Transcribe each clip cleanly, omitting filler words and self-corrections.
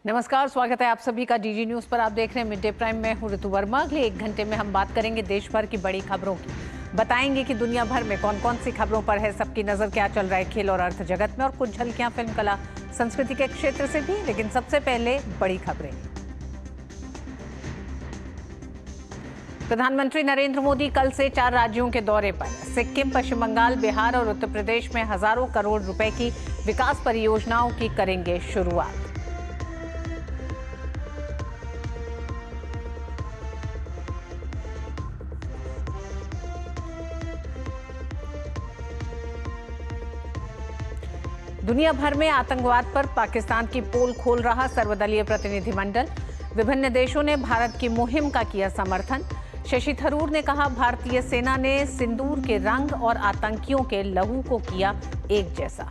नमस्कार, स्वागत है आप सभी का डीजी न्यूज पर। आप देख रहे हैं मिड डे प्राइम में हूं ऋतु वर्मा। अगले 1 घंटे में हम बात करेंगे देश भर की बड़ी खबरों की। बताएंगे कि दुनिया भर में कौन कौन सी खबरों पर है सबकी नजर, क्या चल रहा है खेल और अर्थ जगत में, और कुछ झलकियां फिल्म कला संस्कृति के क्षेत्र से भी। लेकिन सबसे पहले बड़ी खबरें। प्रधानमंत्री नरेंद्र मोदी कल से 4 राज्यों के दौरे पर। सिक्किम, पश्चिम बंगाल, बिहार और उत्तर प्रदेश में हजारों करोड़ रुपए की विकास परियोजनाओं की करेंगे शुरुआत। दुनिया भर में आतंकवाद पर पाकिस्तान की पोल खोल रहा सर्वदलीय प्रतिनिधिमंडल। विभिन्न देशों ने भारत की मुहिम का किया समर्थन। शशि थरूर ने कहा, भारतीय सेना ने सिंदूर के रंग और आतंकियों के लहू को किया एक जैसा।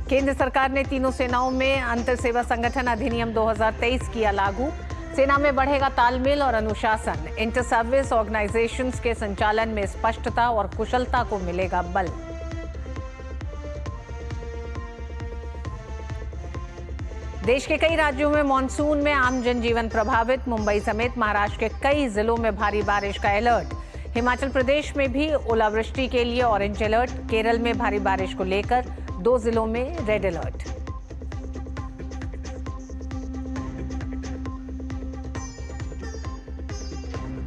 केंद्र सरकार ने तीनों सेनाओं में अंतर सेवा संगठन अधिनियम 2023 किया लागू। सेना में बढ़ेगा तालमेल और अनुशासन। इंटर सर्विस ऑर्गेनाइजेशंस के संचालन में स्पष्टता और कुशलता को मिलेगा बल। देश के कई राज्यों में मानसून में आम जनजीवन प्रभावित। मुंबई समेत महाराष्ट्र के कई जिलों में भारी बारिश का अलर्ट। हिमाचल प्रदेश में भी ओलावृष्टि के लिए ऑरेंज अलर्ट। केरल में भारी बारिश को लेकर 2 जिलों में रेड अलर्ट।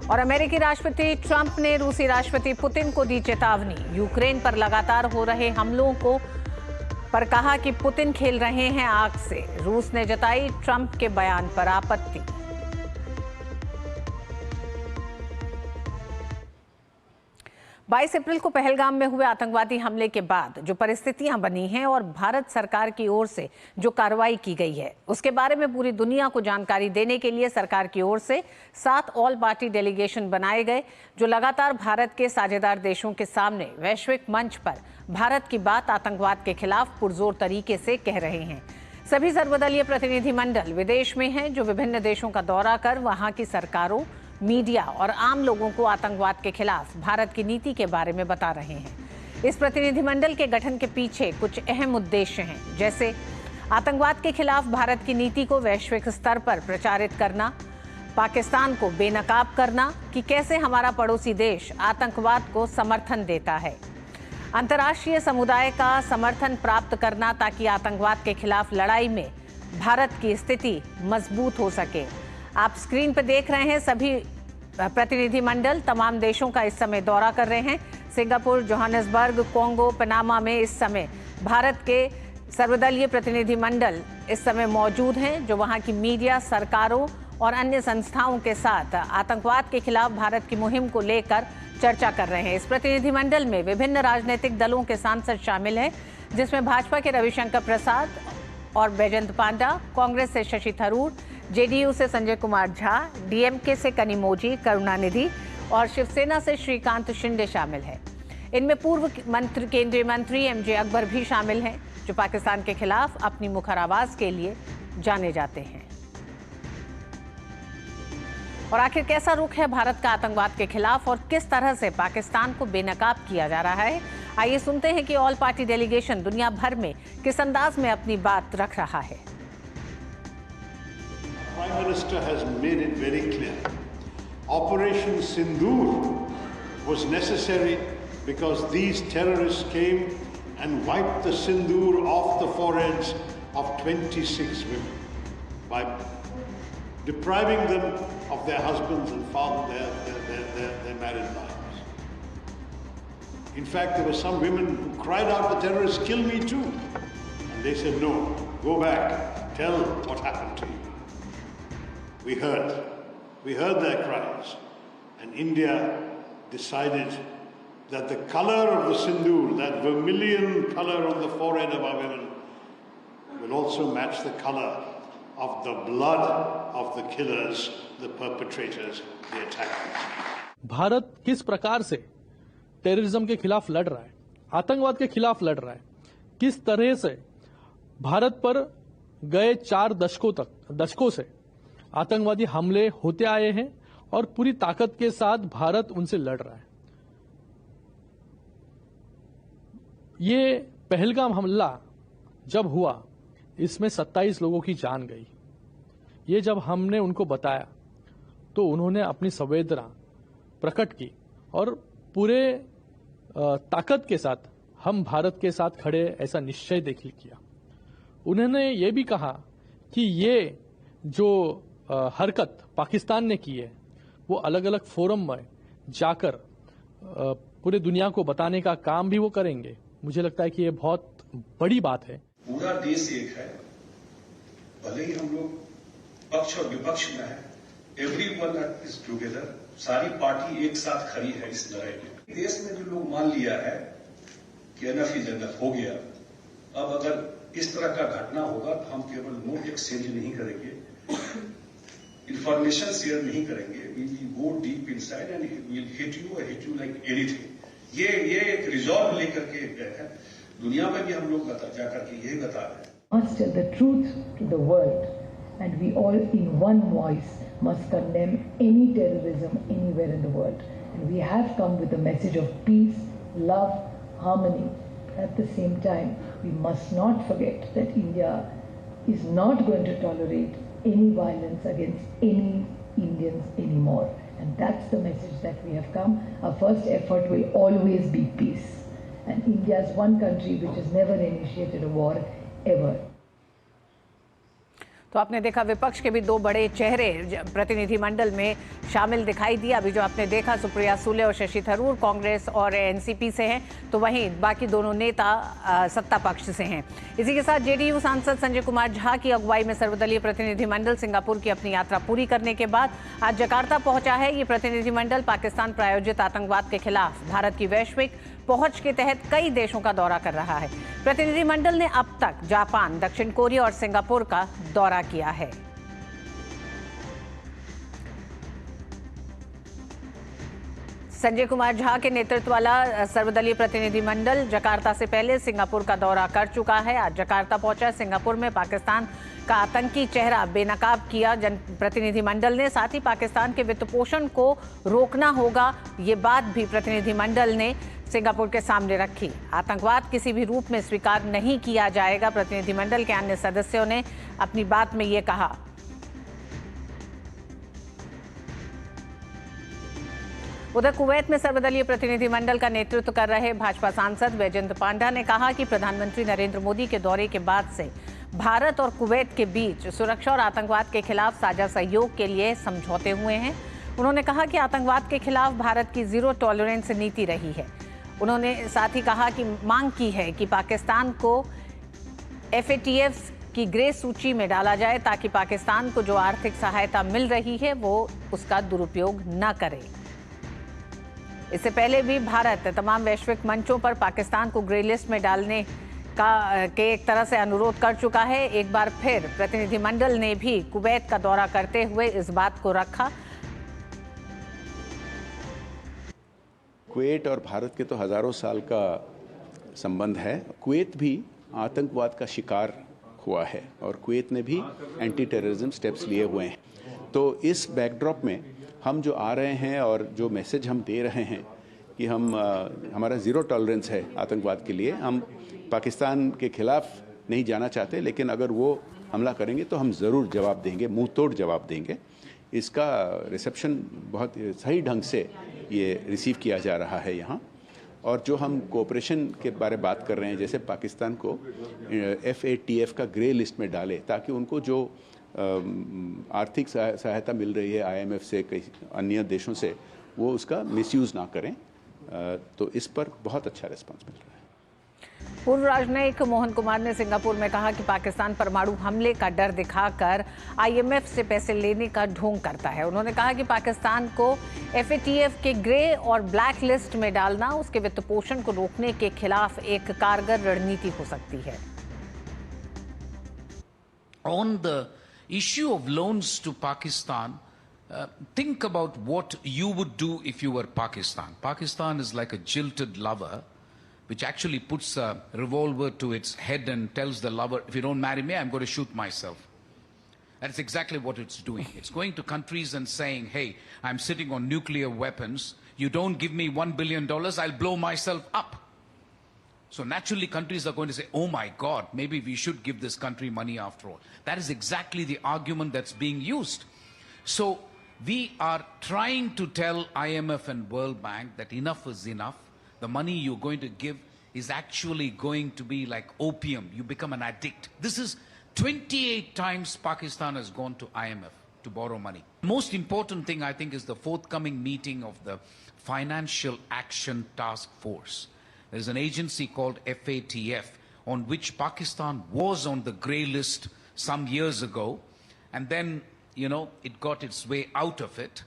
और अमेरिकी राष्ट्रपति ट्रंप ने रूसी राष्ट्रपति पुतिन को दी चेतावनी। यूक्रेन पर लगातार हो रहे हमलों पर कहा कि पुतिन खेल रहे हैं आग से। रूस ने जताई ट्रंप के बयान पर आपत्ति। बाईस अप्रैल को पहलगाम में हुए आतंकवादी हमले के बाद जो परिस्थितियां बनी हैं और भारत सरकार की ओर से जो कार्रवाई की गई है, उसके बारे में पूरी दुनिया को जानकारी देने के लिए सरकार की ओर से 7 ऑल पार्टी डेलीगेशन बनाए गए, जो लगातार भारत के साझेदार देशों के सामने वैश्विक मंच पर भारत की बात आतंकवाद के खिलाफ पुरजोर तरीके से कह रहे हैं। सभी सर्वदलीय प्रतिनिधिमंडल विदेश में हैं, जो विभिन्न देशों का दौरा कर वहां की सरकारों, मीडिया और आम लोगों को आतंकवाद के खिलाफ भारत की नीति के बारे में बता रहे हैं। इस प्रतिनिधिमंडल के गठन के पीछे कुछ अहम उद्देश्य हैं, जैसे आतंकवाद के खिलाफ भारत की नीति को वैश्विक स्तर पर प्रचारित करना, पाकिस्तान को बेनकाब करना कि कैसे हमारा पड़ोसी देश आतंकवाद को समर्थन देता है, अंतर्राष्ट्रीय समुदाय का समर्थन प्राप्त करना ताकि आतंकवाद के खिलाफ लड़ाई में भारत की स्थिति मजबूत हो सके। आप स्क्रीन पर देख रहे हैं सभी प्रतिनिधिमंडल तमाम देशों का इस समय दौरा कर रहे हैं। सिंगापुर, जोहानिसबर्ग, कोंगो, पनामा में इस समय भारत के सर्वदलीय प्रतिनिधिमंडल इस समय मौजूद हैं, जो वहां की मीडिया, सरकारों और अन्य संस्थाओं के साथ आतंकवाद के खिलाफ भारत की मुहिम को लेकर चर्चा कर रहे हैं। इस प्रतिनिधिमंडल में विभिन्न राजनीतिक दलों के सांसद शामिल हैं, जिसमें भाजपा के रविशंकर प्रसाद और बैजयंत पांडा, कांग्रेस से शशि थरूर, जेडीयू से संजय कुमार झा, डीएमके से कनिमोझी करुणानिधि और शिवसेना से श्रीकांत शिंदे शामिल हैं। इनमें पूर्व केंद्रीय मंत्री एमजे अकबर भी शामिल हैं, जो पाकिस्तान के खिलाफ अपनी मुखर आवाज के लिए जाने जाते हैं। और आखिर कैसा रुख है भारत का आतंकवाद के खिलाफ और किस तरह से पाकिस्तान को बेनकाब किया जा रहा है, आइए सुनते हैं कि ऑल पार्टी डेलीगेशन दुनिया भर में किस अंदाज में अपनी बात रख रहा है। Prime Minister has made it very clear. Operation Sindoor was necessary because these terrorists came and wiped the Sindoor off the foreheads of 26 women by depriving them of their husbands and their married lives. In fact, there were some women who cried out, "The terrorists kill me too." And they said, "No, go back, tell what happened to you." We heard their cries, and India decided that the color of the sindoor, that vermilion color on the forehead of our women, will also match the color of the blood of the killers, the perpetrators, the attackers. Bharat किस प्रकार से terrorism के खिलाफ लड़ रहा है, आतंकवाद के खिलाफ लड़ रहा है, किस तरह से भारत पर गए 4 दशकों से आतंकवादी हमले होते आए हैं और पूरी ताकत के साथ भारत उनसे लड़ रहा है। ये पहलगाम हमला जब हुआ, इसमें 27 लोगों की जान गई। ये जब हमने उनको बताया तो उन्होंने अपनी संवेदना प्रकट की और पूरे ताकत के साथ हम भारत के साथ खड़े ऐसा निश्चय किया। उन्होंने ये भी कहा कि ये जो हरकत पाकिस्तान ने की है वो अलग अलग फोरम में जाकर पूरे दुनिया को बताने का काम भी वो करेंगे। मुझे लगता है कि ये बहुत बड़ी बात है। पूरा देश एक है, भले ही हम लोग पक्ष और विपक्ष में है, एवरीवन इज टुगेदर, सारी पार्टी एक साथ खड़ी है इस लड़ाई में। देश में जो लोग मान लिया है कि एनफ इज एनफ हो गया, अब अगर इस तरह का घटना होगा तो हम केवल नोट एक्सचेंज नहीं करेंगे, इंफॉर्मेशन शेयर नहीं करेंगे, we will go deep inside and we will hit you like anything. ये एक रिजॉल्व लेकर के गए हैं। दुनिया में भी हम लोग जाकर के यही बता रहे हैं। Must tell the truth to the world, and we all in one voice must condemn any terrorism anywhere in the world. And we have come with a message of peace, love, harmony. At the same time, we must not forget that India is not going to tolerate any violence against any Indians anymore. And that's the message that we have come. Our first effort will always be peace. And India is one country which has never initiated a war ever. तो आपने देखा विपक्ष के भी दो बड़े चेहरे प्रतिनिधिमंडल में शामिल दिखाई दिए। अभी जो आपने देखा सुप्रिया सुले और शशि थरूर कांग्रेस और एनसीपी से हैं, तो वहीं बाकी दोनों नेता सत्ता पक्ष से हैं। इसी के साथ जेडीयू सांसद संजय कुमार झा की अगुवाई में सर्वदलीय प्रतिनिधिमंडल सिंगापुर की अपनी यात्रा पूरी करने के बाद आज जकार्ता पहुंचा है। ये प्रतिनिधिमंडल पाकिस्तान प्रायोजित आतंकवाद के खिलाफ भारत की वैश्विक पहुंच के तहत कई देशों का दौरा कर रहा है। प्रतिनिधिमंडल ने अब तक जापान, दक्षिण कोरिया और सिंगापुर का दौरा किया है। संजय कुमार झा के नेतृत्व वाला सर्वदलीय प्रतिनिधिमंडल जकार्ता से पहले सिंगापुर का दौरा कर चुका है। आज जकार्ता पहुंचा। सिंगापुर में पाकिस्तान का आतंकी चेहरा बेनकाब किया प्रतिनिधिमंडल ने। साथ ही पाकिस्तान के वित्तपोषण को रोकना होगा, ये बात भी प्रतिनिधिमंडल ने सिंगापुर के सामने रखी। आतंकवाद किसी भी रूप में स्वीकार नहीं किया जाएगा, प्रतिनिधिमंडल के अन्य सदस्यों ने अपनी बात में ये कहा। उधर कुवैत में सर्वदलीय प्रतिनिधिमंडल का नेतृत्व कर रहे भाजपा सांसद वैजयंत पांडा ने कहा कि प्रधानमंत्री नरेंद्र मोदी के दौरे के बाद से भारत और कुवैत के बीच सुरक्षा और आतंकवाद के खिलाफ साझा सहयोग के लिए समझौते हुए हैं। उन्होंने कहा कि आतंकवाद के खिलाफ भारत की जीरो टॉलरेंस नीति रही है। उन्होंने साथ ही कहा कि मांग की है कि पाकिस्तान को FATF की ग्रे सूची में डाला जाए ताकि पाकिस्तान को जो आर्थिक सहायता मिल रही है वो उसका दुरुपयोग न करे। इससे पहले भी भारत तमाम वैश्विक मंचों पर पाकिस्तान को ग्रे लिस्ट में डालने के एक तरह से अनुरोध कर चुका है। एक बार फिर प्रतिनिधिमंडल ने भी कुवैत का दौरा करते हुए इस बात को रखा। कुवैत और भारत के तो हज़ारों साल का संबंध है। कुवैत भी आतंकवाद का शिकार हुआ है और कुवैत ने भी एंटी टेररिज्म स्टेप्स लिए हुए हैं। तो इस बैकड्रॉप में हम जो आ रहे हैं और जो मैसेज हम दे रहे हैं कि हमारा ज़ीरो टॉलरेंस है आतंकवाद के लिए। हम पाकिस्तान के खिलाफ नहीं जाना चाहते, लेकिन अगर वो हमला करेंगे तो हम ज़रूर जवाब देंगे, मुंह तोड़ जवाब देंगे। इसका रिसेप्शन बहुत सही ढंग से ये रिसीव किया जा रहा है यहाँ। और जो हम कोऑपरेशन के बारे बात कर रहे हैं, जैसे पाकिस्तान को FATF का ग्रे लिस्ट में डाले ताकि उनको जो आर्थिक सहायता मिल रही है IMF से, कई अन्य देशों से, वो उसका मिसयूज़ ना करें। तो इस पर बहुत अच्छा रिस्पांस मिल रहा है। पूर्व राजनयिक मोहन कुमार ने सिंगापुर में कहा कि पाकिस्तान परमाणु हमले का डर दिखाकर IMF से पैसे लेने का ढोंग करता है। उन्होंने कहा कि पाकिस्तान को FATF के ग्रे और ब्लैक लिस्ट में डालना उसके वित्तपोषण को रोकने के खिलाफ एक कारगर रणनीति हो सकती है। On the issue of loans to Pakistan, think about what you would do if you were Pakistan. Pakistan is like a jilted lover which actually puts a revolver to its head and tells the lover, if you don't marry me, I'm going to shoot myself. That's exactly what it's doing. It's going to countries and saying, hey, I'm sitting on nuclear weapons. You don't give me $1 billion, I'll blow myself up. So naturally, countries are going to say, oh my God, maybe we should give this country money after all. That is exactly the argument that's being used. So we are trying to tell IMF and World Bank that enough is enough. The money you're going to give is actually going to be like opium. You become an addict. This is 28 times Pakistan has gone to IMF to borrow money. Most important thing, I think, is the forthcoming meeting of the Financial Action Task Force. There's an agency called FATF on which Pakistan was on the grey list some years ago, and then, you know, it got its way out of it.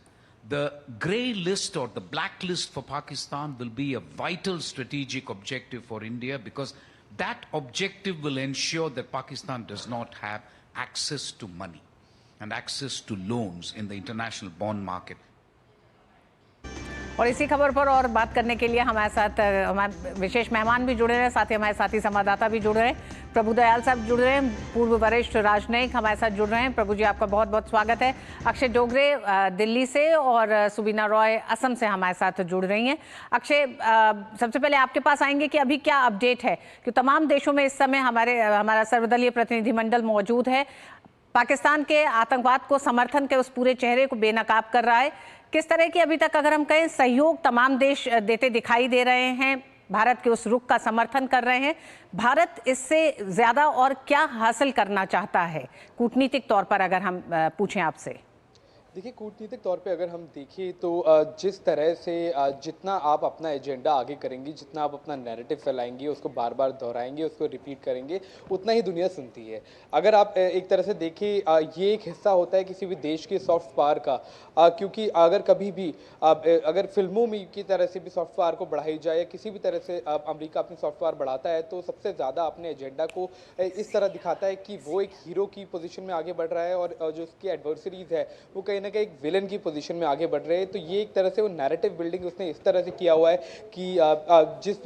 The grey list or the blacklist for Pakistan will be a vital strategic objective for India, because that objective will ensure that Pakistan does not have access to money and access to loans in the international bond market. और इसी खबर पर और बात करने के लिए हमारे साथ हमारे विशेष मेहमान भी जुड़े हैं, साथ ही हमारे साथी संवाददाता भी जुड़ रहे हैं। प्रभुदयाल साहब जुड़ रहे हैं, पूर्व वरिष्ठ राजनयिक हमारे साथ जुड़ रहे हैं। प्रभु जी, आपका बहुत बहुत स्वागत है। अक्षय डोगरे दिल्ली से और सुबीना रॉय असम से हमारे साथ जुड़ रही हैं। अक्षय, सबसे पहले आपके पास आएंगे कि अभी क्या अपडेट है, कि तमाम देशों में इस समय हमारा सर्वदलीय प्रतिनिधिमंडल मौजूद है, पाकिस्तान के आतंकवाद को समर्थन के उस पूरे चेहरे को बेनकाब कर रहा है। किस तरह की अभी तक, अगर हम कहें, सहयोग तमाम देश देते दिखाई दे रहे हैं, भारत के उस रुख का समर्थन कर रहे हैं? भारत इससे ज्यादा और क्या हासिल करना चाहता है कूटनीतिक तौर पर, अगर हम पूछें आपसे? देखिए, कूटनीतिक तौर पे अगर हम देखें तो जिस तरह से जितना आप अपना एजेंडा आगे करेंगे, जितना आप अपना नैरेटिव फैलाएंगे, उसको बार बार दोहराएंगे, उसको रिपीट करेंगे, उतना ही दुनिया सुनती है। अगर आप एक तरह से देखें, ये एक हिस्सा होता है किसी भी देश के सॉफ्ट पावर का, क्योंकि अगर कभी भी अगर फिल्मों में की तरह से भी सॉफ्ट पावर को बढ़ाई जाए या किसी भी तरह से अमेरिका अपनी सॉफ्ट पावर बढ़ाता है, तो सबसे ज़्यादा अपने एजेंडा को इस तरह दिखाता है कि वो एक हीरो की पोजीशन में आगे बढ़ रहा है और जो उसके एडवर्सरीज है वो कहीं ना कहीं एक विलन की पोजीशन में आगे बढ़ रहे हैं। तो ये एक तरह से वो नैरेटिव बिल्डिंग उसने इस तरह से किया हुआ है कि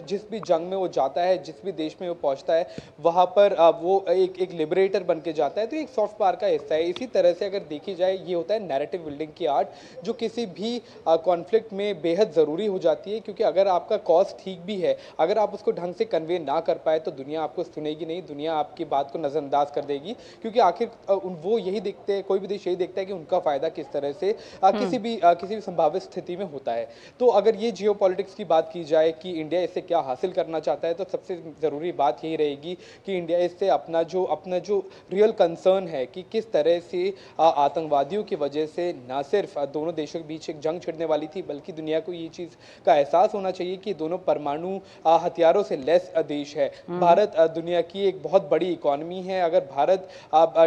जिस भी जंग में वो जाता है, जिस भी देश में वो पहुंचता है, वहाँ पर वो एक लिबरेटर बन के जाता है। तो एक सॉफ्ट पावर का हिस्सा है। इसी तरह से अगर देखी जाए, ये होता है नैरेटिव बिल्डिंग की आर्ट, जो किसी भी कॉन्फ्लिक्ट में बेहद ज़रूरी हो जाती है, क्योंकि अगर आपका कॉज ठीक भी है, अगर आप उसको ढंग से कन्वे ना कर पाए तो दुनिया आपको सुनेगी नहीं, दुनिया आपकी बात को नज़रअंदाज कर देगी, क्योंकि आखिर वो यही देखते हैं, कोई भी देश यही देखता है कि उनका फ़ायदा किस तरह से किसी भी संभावित स्थिति में होता है। तो अगर ये जियोपॉलिटिक्स की बात की जाए कि इंडिया इससे क्या हासिल करना चाहता है, तो सबसे ज़रूरी बात यही रहेगी कि इंडिया इससे अपना जो रियल कंसर्न है कि किस तरह से आतंकवादियों की वजह से ना सिर्फ दोनों देशों के बीच एक जंग छिड़ने वाली थी, बल्कि दुनिया को ये चीज़ का एहसास होना चाहिए कि दोनों परमाणु हथियारों से लैस देश है। भारत दुनिया की एक बहुत बड़ी इकोनॉमी है। अगर भारत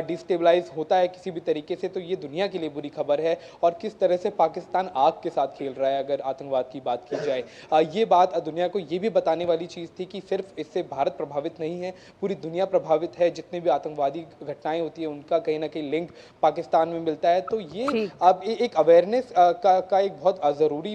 डिस्टेबलाइज होता है किसी भी तरीके से, तो ये दुनिया के लिए बुरी खबर है। और किस तरह से पाकिस्तान आग के साथ खेल रहा है, अगर आतंकवाद की बात की जाए, ये बात दुनिया को ये भी बताने वाली चीज़ थी कि सिर्फ इससे भारत प्रभावित नहीं है, पूरी दुनिया प्रभावित है। जितने भी आतंकवादी घटनाएं होती है, उनका कहीं ना कहीं लिंक पाकिस्तान में मिलता है। तो ये अब एक अवेयरनेस का एक बहुत ज़रूरी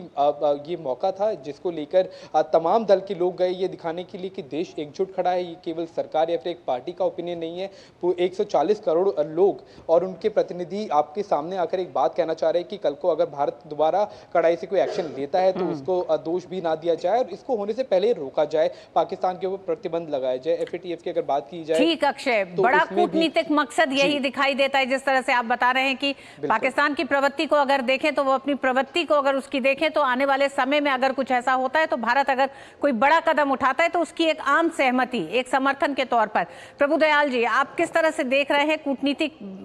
ये मौका था, जिसको लेकर तमाम दल के लोग गए, ये दिखाने के लिए कि देश एकजुट खड़ा है। ये केवल सरकार या फिर एक पार्टी का ओपिनियन नहीं है। 140 करोड़ लोग और उनके प्रतिनिधि आपके सामने आकर एक बात कहना चाह रहे हैं कि कल को अगर भारत दोबारा कड़ाई से कोई एक्शन लेता है तो उसको दोष भी ना दिया जाए और इसको होने से पहले रोका जाए, पाकिस्तान के ऊपर प्रतिबंध लगाया जाए। एफएटीएफ की अगर बात की जाए, ठीक अक्षय, तो बड़ा कूटनीतिक मकसद यही दिखाई देता है। जिस तरह से आप बता रहे हैं कि पाकिस्तान की प्रवृत्ति को अगर देखें, तो वो अपनी प्रवृत्ति को अगर उसकी देखें, तो आने वाले समय में अगर कुछ ऐसा होता है तो भारत अगर कोई बड़ा कदम उठाता है तो उसकी एक आम सहमति, एक समर्थन के तौर पर। प्रभुदयाल जी, आप किस तरह से देख रहे हैं?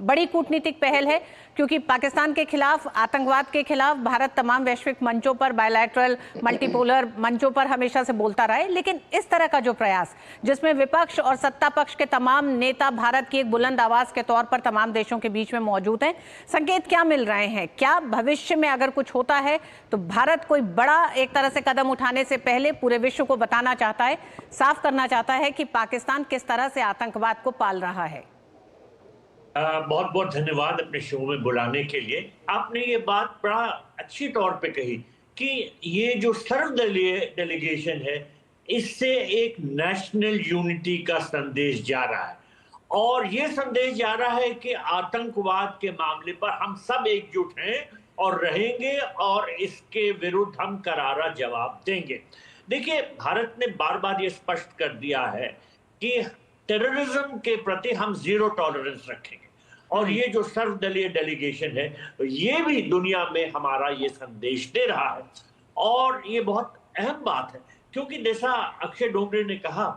बड़ी कूटनीतिक पहल है, क्योंकि पाकिस्तान के खिलाफ, आतंकवाद के खिलाफ भारत तमाम वैश्विक मंचों पर, बायलैटरल, मल्टीपोलर मंचों पर हमेशा से बोलता रहा है। लेकिन इस तरह का जो प्रयास, जिसमें विपक्ष और सत्ता पक्ष के तमाम नेता भारत की एक बुलंद आवाज के तौर पर तमाम देशों के बीच में मौजूद हैं, संकेत क्या मिल रहे हैं? क्या भविष्य में अगर कुछ होता है तो भारत कोई बड़ा एक तरह से कदम उठाने से पहले पूरे विश्व को बताना चाहता है, साफ करना चाहता है कि पाकिस्तान किस तरह से आतंकवाद को पाल रहा है? बहुत बहुत धन्यवाद अपने शो में बुलाने के लिए। आपने ये बात बड़ा अच्छी तौर पे कही कि ये जो सर्वदलीय डेलीगेशन है, इससे एक नेशनल यूनिटी का संदेश जा रहा है और ये संदेश जा रहा है कि आतंकवाद के मामले पर हम सब एकजुट हैं और रहेंगे और इसके विरुद्ध हम करारा जवाब देंगे। देखिए, भारत ने बार बार ये स्पष्ट कर दिया है कि टेररिज्म के प्रति हम जीरो टॉलरेंस रखेंगे, और ये जो सर्वदलीय डेलीगेशन है ये भी दुनिया में हमारा ये संदेश दे रहा है। और ये बहुत अहम बात है, क्योंकि जैसा अक्षय डोंगरे ने कहा,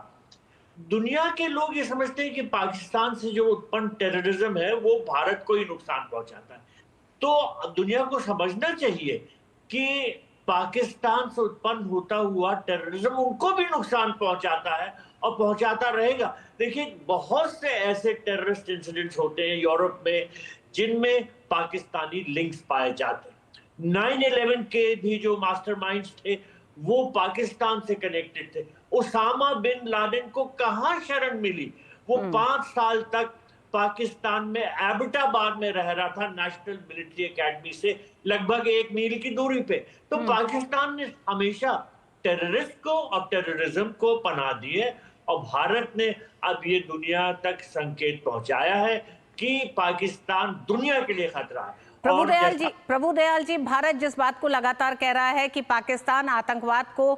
दुनिया के लोग ये समझते हैं कि पाकिस्तान से जो उत्पन्न टेररिज्म है वो भारत को ही नुकसान पहुंचाता है। तो दुनिया को समझना चाहिए कि पाकिस्तान से उत्पन्न होता हुआ टेररिज्म उनको भी नुकसान पहुंचाता है और पहुंचाता रहेगा। देखिए, बहुत से ऐसे टेररिस्ट इंसिडेंट्स होते हैं यूरोप में जिनमें पाकिस्तानी लिंक्स पाए जाते हैं। 9/11 के भी जो मास्टरमाइंड्स थे वो पाकिस्तान से कनेक्टेड थे। उसामा बिन लादेन को कहां शरण मिली? वो 5 साल तक पाकिस्तान में एबटाबाद में रह रहा था, नेशनल मिलिट्री एकेडमी से लगभग 1 मील की दूरी पे। तो पाकिस्तान ने हमेशा टेररिस्ट को और टेररिज्म को पनाह दी है, और भारत ने अब ये दुनिया तक संकेत पहुंचाया है कि पाकिस्तान दुनिया के लिए खतरा है। प्रभुदयाल जी, भारत जिस बात को लगातार कह रहा है कि पाकिस्तान आतंकवाद को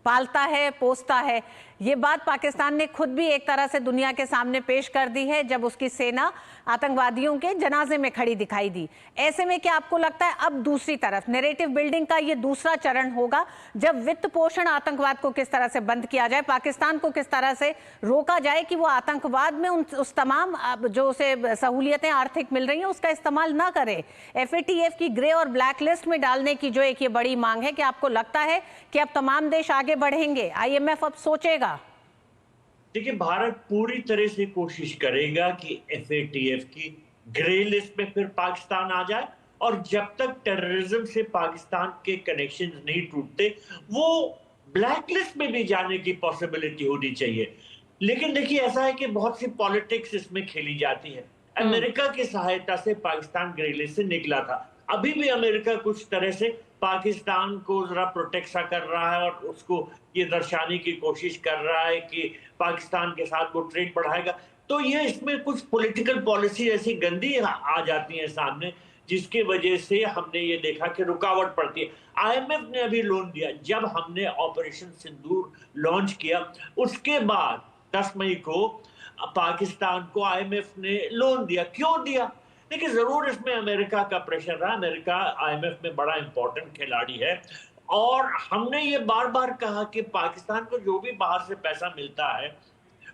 पालता है, पोसता है, ये बात पाकिस्तान ने खुद भी एक तरह से दुनिया के सामने पेश कर दी है जब उसकी सेना आतंकवादियों के जनाजे में खड़ी दिखाई दी। ऐसे में क्या आपको लगता है अब दूसरी तरफ नैरेटिव बिल्डिंग का ये दूसरा चरण होगा, जब वित्त पोषण आतंकवाद को किस तरह से बंद किया जाए, पाकिस्तान को किस तरह से रोका जाए कि वो आतंकवाद में उस तमाम जो उसे सहूलियतें आर्थिक मिल रही हैं उसका इस्तेमाल ना करे? FATF की ग्रे और ब्लैक लिस्ट में डालने की जो एक ये बड़ी मांग है, क्या आपको लगता है कि अब तमाम देश आगे बढ़ेंगे, IMF अब सोचेगा? देखिए, भारत पूरी तरह से कोशिश करेगा कि FATF की ग्रे लिस्ट में फिर पाकिस्तान आ जाए, और जब तक टेररिज्म से पाकिस्तान के कनेक्शन नहीं टूटते वो ब्लैक लिस्ट में भी जाने की पॉसिबिलिटी होनी चाहिए। लेकिन देखिए, ऐसा है कि बहुत सी पॉलिटिक्स इसमें खेली जाती है। अमेरिका की सहायता से पाकिस्तान ग्रे लिस्ट से निकला था, अभी भी अमेरिका कुछ तरह से पाकिस्तान को जरा प्रोटेक्ट सा कर रहा है और उसको ये दर्शाने की कोशिश कर रहा है कि पाकिस्तान के साथ वो ट्रेड बढ़ाएगा। तो ये इसमें कुछ पॉलिटिकल पॉलिसी ऐसी गंदी आ जाती है सामने, जिसकी वजह से हमने ये देखा कि रुकावट पड़ती है। IMF ने अभी लोन दिया, जब हमने ऑपरेशन सिंदूर लॉन्च किया उसके बाद 10 मई को पाकिस्तान को IMF ने लोन दिया। क्यों दिया? देखिए, जरूर इसमें अमेरिका का प्रेशर रहा। अमेरिका IMF में बड़ा इंपॉर्टेंट खिलाड़ी है, और हमने ये बार बार कहा कि पाकिस्तान को जो भी बाहर से पैसा मिलता है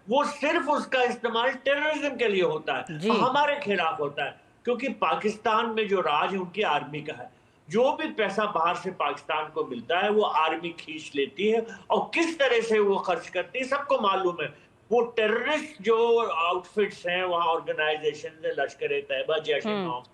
वो सिर्फ उसका इस्तेमाल टेररिज्म के लिए होता है, तो हमारे खिलाफ होता है, क्योंकि पाकिस्तान में जो राज है उनकी आर्मी का है। जो भी पैसा बाहर से पाकिस्तान को मिलता है वो आर्मी खींच लेती है, और किस तरह से वो खर्च करती है सबको मालूम है। वो टेररिस्ट जो आउटफिट्स हैं, वहां ऑर्गेनाइजेशन है, लश्कर ए तैयबा, जैश-ए-मोहम्मद,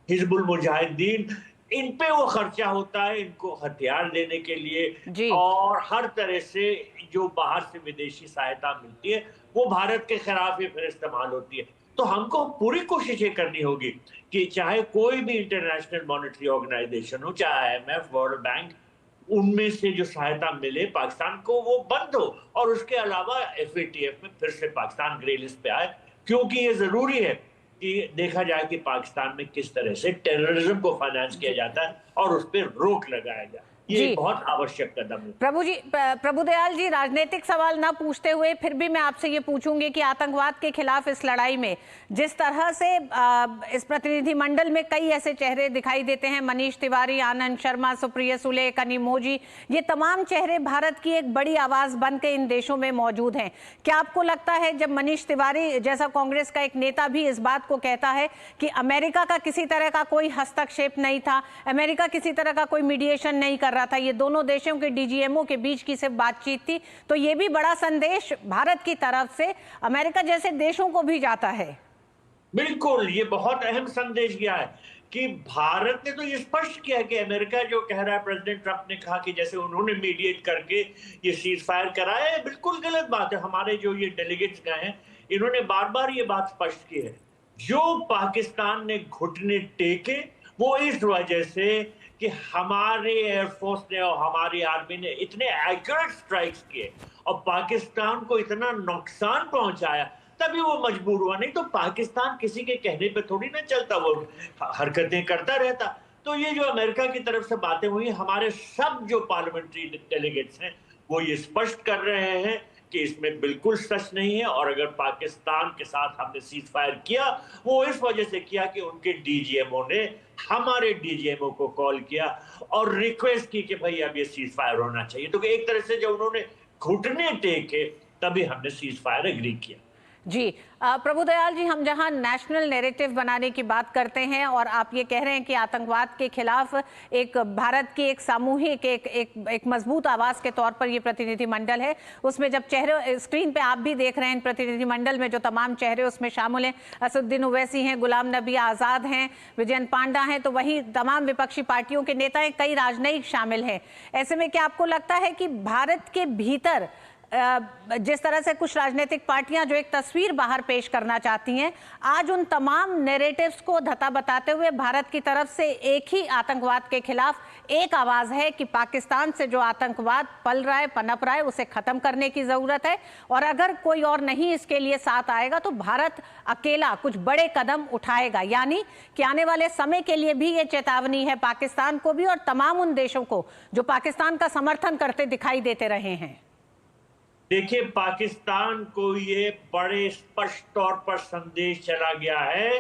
हिजबुल मुजाहिदीन, इन पे वो खर्चा होता है इनको हथियार देने के लिए, और हर तरह से जो बाहर से विदेशी सहायता मिलती है वो भारत के खिलाफ ही फिर इस्तेमाल होती है। तो हमको पूरी कोशिश ये करनी होगी कि चाहे कोई भी इंटरनेशनल मॉनेटरी ऑर्गेनाइजेशन हो, चाहे IMF, वर्ल्ड बैंक, उनमें से जो सहायता मिले पाकिस्तान को वो बंद हो, और उसके अलावा FATF में फिर से पाकिस्तान ग्रे लिस्ट पे आए, क्योंकि ये जरूरी है कि देखा जाए कि पाकिस्तान में किस तरह से टेररिज्म को फाइनेंस किया जाता है और उस पर रोक लगाया जाए। ये बहुत आवश्यक कदम है। प्रभुदयाल जी, राजनीतिक सवाल ना पूछते हुए फिर भी मैं आपसे ये पूछूंगी कि आतंकवाद के खिलाफ इस लड़ाई में जिस तरह से इस प्रतिनिधिमंडल में कई ऐसे चेहरे दिखाई देते हैं, मनीष तिवारी, आनंद शर्मा, सुप्रिया सुले, कनिमोझी, ये तमाम चेहरे भारत की एक बड़ी आवाज बन के इन देशों में मौजूद हैं। क्या आपको लगता है, जब मनीष तिवारी जैसा कांग्रेस का एक नेता भी इस बात को कहता है कि अमेरिका का किसी तरह का कोई हस्तक्षेप नहीं था, अमेरिका किसी तरह का कोई मीडिएशन नहीं कर रहा था, ये दोनों देशों के DGMO के बीच की सिर्फ बातचीत थी, तो ये भी बड़ा संदेश भारत की तरफ से अमेरिका जैसे देशों को भी जाता है? बिल्कुल, ये बहुत अहम संदेश गया है कि भारत ने तो ये स्पष्ट किया कि अमेरिका जो कह रहा है, प्रेसिडेंट ट्रंप ने कहा कि जैसे उन्होंने मीडिएट करके ये सीज फायर कराया है, बिल्कुल गलत बात है। हमारे जो ये डेलीगेट्स गए हैं इन्होंने बार बार ये बात स्पष्ट की है, जो पाकिस्तान ने घुटने टेके वो इस वजह से कि हमारे एयरफोर्स ने और हमारी आर्मी ने इतने एक्यूरेट स्ट्राइक्स किए और पाकिस्तान को इतना नुकसान पहुंचाया, तभी वो मजबूर हुआ। नहीं तो पाकिस्तान किसी के कहने पे थोड़ी ना चलता, वो हरकतें करता रहता। तो ये जो अमेरिका की तरफ से बातें हुई, हमारे सब जो पार्लियामेंट्री डेलीगेट्स हैं वो ये स्पष्ट कर रहे हैं कि इसमें बिल्कुल सच नहीं है। और अगर पाकिस्तान के साथ हमने सीज फायर किया, वो इस वजह से किया कि उनके डीजीएमओ ने हमारे डीजीएमओ को कॉल किया और रिक्वेस्ट की कि भाई अब ये सीज फायर होना चाहिए। तो एक तरह से जब उन्होंने घुटने टेके तभी हमने सीज फायर एग्री किया। जी प्रभुदयाल जी, हम जहां नेशनल नैरेटिव बनाने की बात करते हैं और आप ये कह रहे हैं कि आतंकवाद के खिलाफ एक भारत की एक सामूहिक एक मजबूत आवाज के तौर पर ये प्रतिनिधिमंडल है, उसमें जब चेहरे स्क्रीन पे आप भी देख रहे हैं प्रतिनिधिमंडल में जो तमाम चेहरे उसमें शामिल हैं, असदुद्दीन ओवैसी हैं, गुलाम नबी आज़ाद हैं, विजयन पांडा हैं, तो वहीं तमाम विपक्षी पार्टियों के नेता हैं, कई राजनयिक शामिल हैं। ऐसे में क्या आपको लगता है कि भारत के भीतर जिस तरह से कुछ राजनीतिक पार्टियां जो एक तस्वीर बाहर पेश करना चाहती हैं, आज उन तमाम नैरेटिव्स को धता बताते हुए भारत की तरफ से एक ही आतंकवाद के खिलाफ एक आवाज है कि पाकिस्तान से जो आतंकवाद पल रहा है, पनप रहा है, उसे खत्म करने की जरूरत है और अगर कोई और नहीं इसके लिए साथ आएगा तो भारत अकेला कुछ बड़े कदम उठाएगा। यानी कि आने वाले समय के लिए भी ये चेतावनी है पाकिस्तान को भी और तमाम उन देशों को जो पाकिस्तान का समर्थन करते दिखाई देते रहे हैं। देखिए, पाकिस्तान को ये बड़े स्पष्ट तौर पर संदेश चला गया है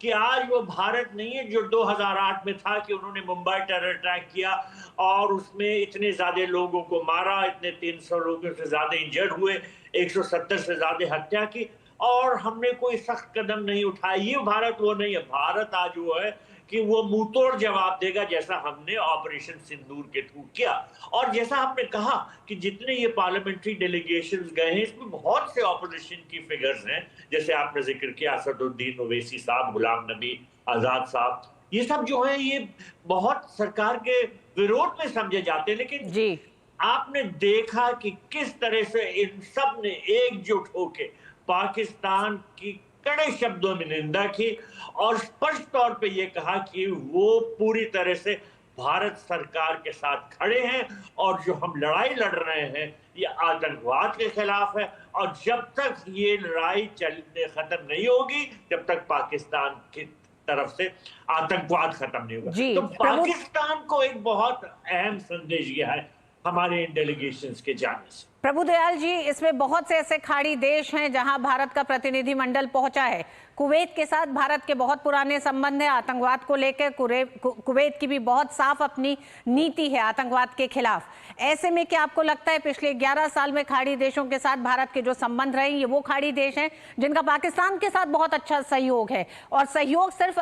कि आज वो भारत नहीं है जो 2008 में था कि उन्होंने मुंबई टेरर अटैक किया और उसमें इतने ज्यादा लोगों को मारा, इतने 300 लोगों से ज्यादा इंजर्ड हुए, 170 से ज्यादा हत्या की और हमने कोई सख्त कदम नहीं उठाया। ये भारत वो नहीं है। भारत आज वो है कि वो मुंहतोड़ जवाब देगा, जैसा हमने ऑपरेशन सिंदूर के थ्रू किया। और जैसा आपने कहा कि जितने ये पार्लियामेंट्री डेलीगेशंस गए हैं, इसमें बहुत से ऑपोजिशन की फिगर्स हैं, जैसे आपने जिक्र किया असदुद्दीन ओवैसी साहब, गुलाम नबी आजाद साहब, ये सब जो है ये बहुत सरकार के विरोध में समझे जाते हैं। लेकिन जी आपने देखा कि किस तरह से इन सब ने एकजुट होकर पाकिस्तान की कड़े शब्दों में निंदा की और स्पष्ट तौर पे ये कहा कि वो पूरी तरह से भारत सरकार के साथ खड़े हैं और जो हम लड़ाई लड़ रहे हैं ये आतंकवाद के खिलाफ है और जब तक ये लड़ाई खत्म नहीं होगी तब तक पाकिस्तान की तरफ से आतंकवाद खत्म नहीं होगा। तो पाकिस्तान को एक बहुत अहम संदेश गया है हमारे इन डेलीगेशंस के जाने से। प्रभुदयाल जी, इसमें बहुत से ऐसे खाड़ी देश हैं जहां भारत का प्रतिनिधिमंडल पहुंचा है। कुवैत के साथ भारत के बहुत पुराने संबंध है आतंकवाद को लेकर। कुवैत की भी बहुत साफ अपनी नीति है आतंकवाद के खिलाफ। ऐसे में क्या आपको लगता है पिछले 11 साल में खाड़ी देशों के साथ भारत के जो संबंध रहे, ये वो खाड़ी देश हैं जिनका पाकिस्तान के साथ बहुत अच्छा सहयोग है और सहयोग सिर्फ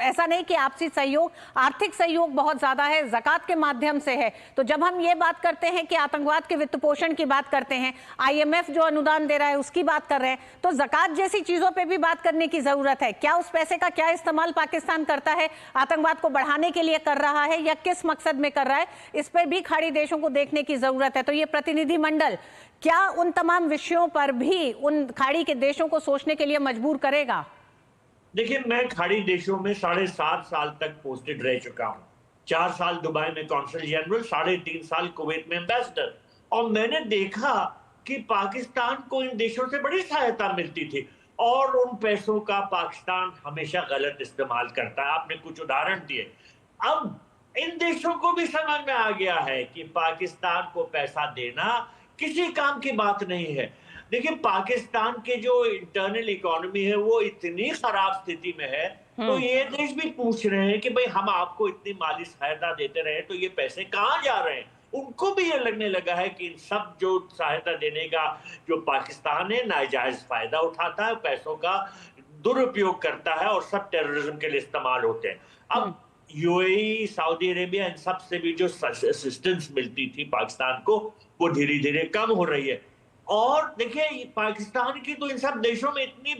ऐसा नहीं कि आपसी सहयोग, आर्थिक सहयोग बहुत ज्यादा है, ज़कात के माध्यम से है। तो जब हम ये बात करते हैं कि आतंकवाद के वित्त पोषण की बात करते हैं, IMF जो अनुदान दे रहा है उसकी बात कर रहे हैं, तो ज़कात जैसी चीजों पे भी बात करने की जरूरत है। क्या उस पैसे का क्या इस्तेमाल पाकिस्तान करता है, आतंकवाद को बढ़ाने के लिए कर रहा है या किस मकसद में कर रहा है, इस पर भी खाड़ी देशों को देखने की जरूरत है। तो ये प्रतिनिधिमंडल क्या उन तमाम विषयों पर भी उन खाड़ी के देशों को सोचने के लिए मजबूर करेगा? देखिए, मैं खाड़ी देशों में 7.5 साल तक पोस्टेड रह चुका हूं। 4 साल दुबई में कौंसल जनरल, 3.5 साल कुवैत में एम्बेसडर, और मैंने देखा कि पाकिस्तान को इन देशों से बड़ी सहायता मिलती थी और उन पैसों का पाकिस्तान हमेशा गलत इस्तेमाल करता है। आपने कुछ उदाहरण दिए। अब इन देशों को भी समझ में आ गया है कि पाकिस्तान को पैसा देना किसी काम की बात नहीं है। देखिए, पाकिस्तान के जो इंटरनल इकोनॉमी है वो इतनी खराब स्थिति में है, तो ये देश भी पूछ रहे हैं कि भाई हम आपको इतनी माली सहायता देते रहे तो ये पैसे कहाँ जा रहे हैं। उनको भी ये लगने लगा है कि इन सब जो सहायता देने का जो पाकिस्तान है नाजायज फायदा उठाता है, पैसों का दुरुपयोग करता है और सब टेररिज्म के लिए इस्तेमाल होते हैं। अब यूएई, सऊदी अरेबिया, इन सब से भी जो असिस्टेंस मिलती थी पाकिस्तान को वो धीरे धीरे कम हो रही है। और देखिए, पाकिस्तान की तो इन सब देशों में इतनी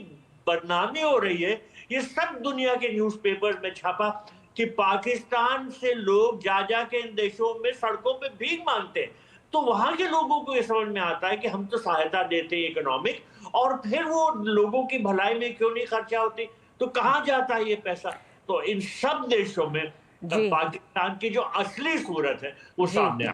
बदनामी हो रही है, ये सब दुनिया के न्यूज़पेपर्स में छापा कि पाकिस्तान से लोग जा के इन देशों में सड़कों पे भीख मांगते हैं। तो वहां के लोगों को ये समझ में आता है कि हम तो सहायता देते हैं इकोनॉमिक, और फिर वो लोगों की भलाई में क्यों नहीं खर्चा होती, तो कहाँ जाता है ये पैसा। तो इन सब देशों में पाकिस्तान की जो असली सूरत है वो सामने आ।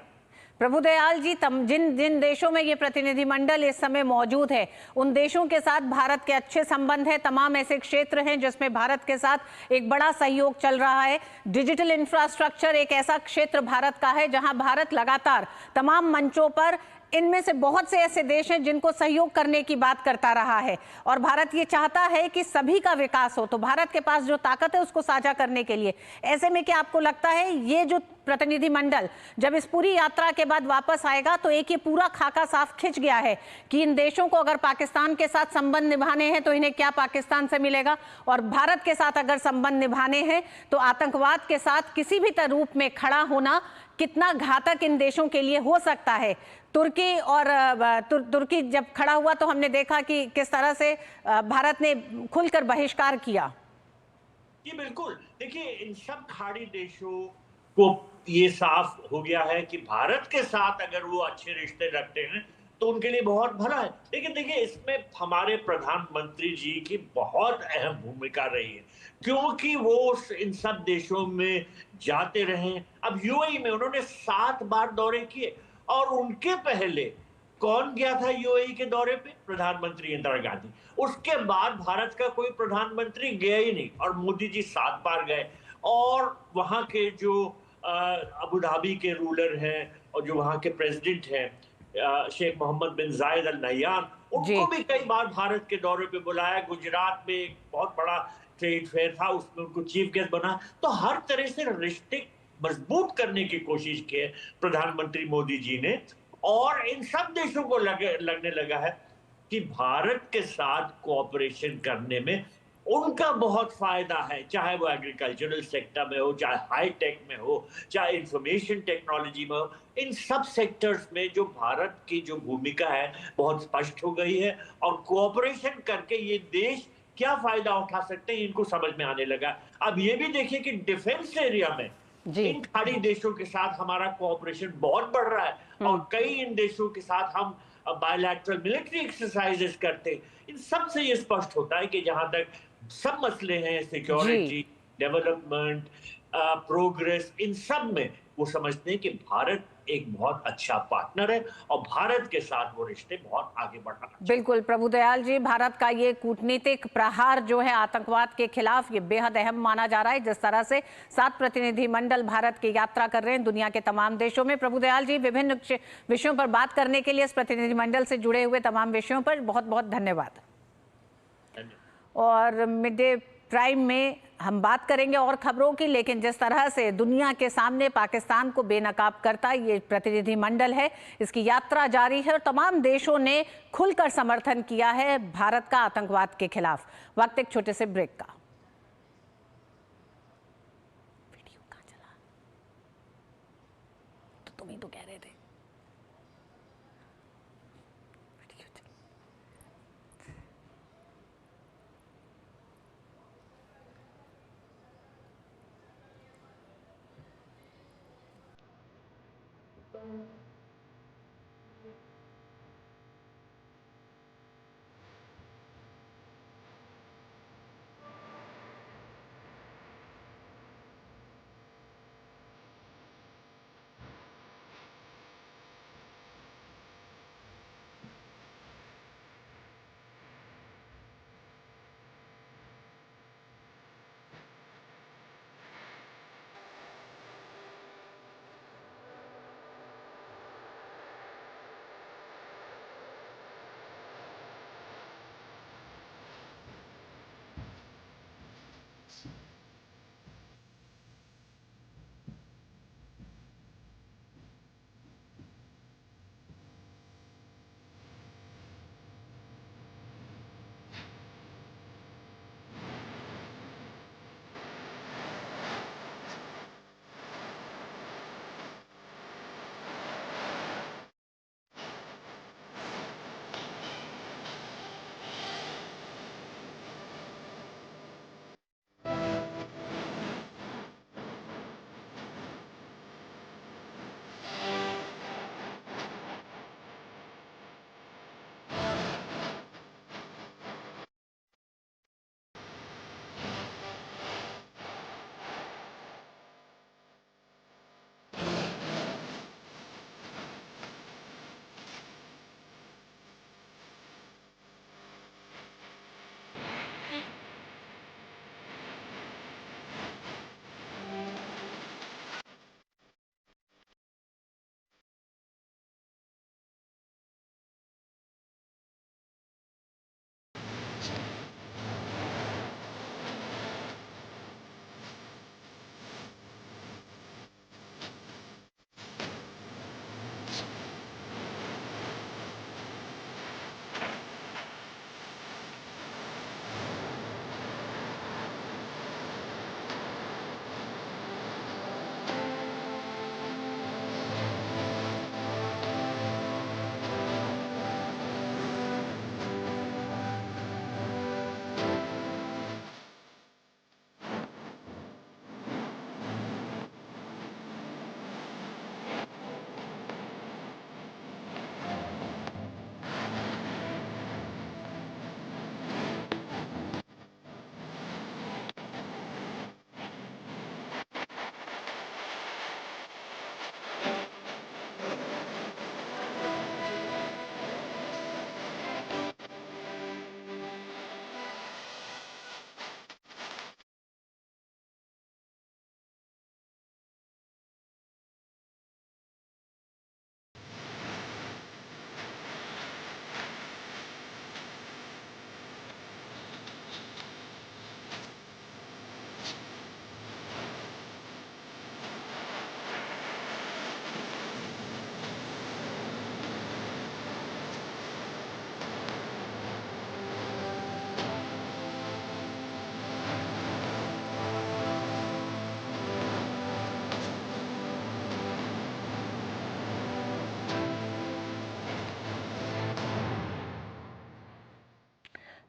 प्रभुदयाल जी, जिन जिन देशों में ये प्रतिनिधिमंडल इस समय मौजूद है, उन देशों के साथ भारत के अच्छे संबंध है। तमाम ऐसे क्षेत्र हैं जिसमें भारत के साथ एक बड़ा सहयोग चल रहा है। डिजिटल इंफ्रास्ट्रक्चर एक ऐसा क्षेत्र भारत का है जहां भारत लगातार तमाम मंचों पर, इनमें से बहुत से ऐसे देश हैं जिनको सहयोग करने की बात करता रहा है और भारत ये चाहता है कि सभी का विकास हो। तो भारत के पास जो ताकत है उसको साझा करने के लिए, ऐसे में क्या आपको लगता है ये जो प्रतिनिधिमंडल जब इस पूरी यात्रा के बाद वापस आएगा तो एक ये पूरा खाका साफ खिंच गया है कि इन देशों को अगर पाकिस्तान के साथ संबंध निभाने हैं तो इन्हें क्या पाकिस्तान से मिलेगा, और भारत के साथ अगर संबंध निभाने हैं तो आतंकवाद के साथ किसी भी रूप में खड़ा होना कितना घातक इन देशों के लिए हो सकता है। तुर्की और तुर्की जब खड़ा हुआ तो हमने देखा कि किस तरह से भारत ने खुलकर बहिष्कार किया। जी बिल्कुल, देखिए इन सब खाड़ी देशों को ये साफ हो गया है कि भारत के साथ अगर वो अच्छे रिश्ते रखते हैं तो उनके लिए बहुत भला है। लेकिन देखिए इसमें हमारे प्रधानमंत्री जी की बहुत अहम भूमिका रही है, क्योंकि वो इन सब देशों में जाते रहे। अब यूएई में उन्होंने 7 बार दौरे किए और उनके पहले कौन गया था यूएई के दौरे पे? प्रधानमंत्री इंदिरा गांधी। उसके बाद भारत का कोई प्रधानमंत्री गया ही नहीं और मोदी जी 7 बार गए। और वहां के जो अबू धाबी के रूलर हैं और जो वहां के प्रेसिडेंट हैं शेख मोहम्मद बिन जायद अल नहयान, उनको भी कई बार भारत के दौरे पे बुलाया। गुजरात में एक बहुत बड़ा ट्रेड फेयर था, उसमें उनको चीफ गेस्ट बना। तो हर तरह से रिश्ते मजबूत करने की कोशिश की है प्रधानमंत्री मोदी जी ने। और इन सब देशों को लगने लगा है कि भारत के साथ कोऑपरेशन करने में उनका बहुत फायदा है, चाहे वो एग्रीकल्चरल सेक्टर में हो, चाहे हाई टेक में हो, चाहे इंफॉर्मेशन टेक्नोलॉजी में हो। इन सब सेक्टर्स में जो भारत की जो भूमिका है बहुत स्पष्ट हो गई है और कोऑपरेशन करके ये देश क्या फायदा उठा सकते हैं इनको समझ में आने लगा। अब ये भी देखिए कि डिफेंस एरिया में इन खाड़ी देशों के साथ हमारा कोऑपरेशन बहुत बढ़ रहा है और कई इन देशों के साथ हम बायलैटरल मिलिट्री एक्सरसाइजेस करते हैं। इन सब से ये स्पष्ट होता है कि जहां तक सब मसले हैं, सिक्योरिटी, डेवलपमेंट, प्रोग्रेस, इन सब में वो समझते हैं कि भारत एक बहुत अच्छा पार्टनर है और भारत के साथ वो रिश्ते बहुत आगे बढ़ाना चाहिए। बिल्कुल प्रभुदयाल जी, भारत का ये कूटनीतिक प्रहार जो है आतंकवाद के खिलाफ, ये बेहद अहम माना जा रहा है। जिस तरह से 7 प्रतिनिधिमंडल भारत की यात्रा कर रहे हैं दुनिया के तमाम देशों में। प्रभुदयाल जी, विभिन्न विषयों पर बात करने के लिए, इस प्रतिनिधिमंडल से जुड़े हुए तमाम विषयों पर बहुत बहुत धन्यवाद। और मिड डे प्राइम में हम बात करेंगे और खबरों की, लेकिन जिस तरह से दुनिया के सामने पाकिस्तान को बेनकाब करता ये प्रतिनिधिमंडल है, इसकी यात्रा जारी है और तमाम देशों ने खुलकर समर्थन किया है भारत का आतंकवाद के खिलाफ। वक्त एक छोटे से ब्रेक का। वीडियो कहां चला? तो तुम ही तो कह रहे थे।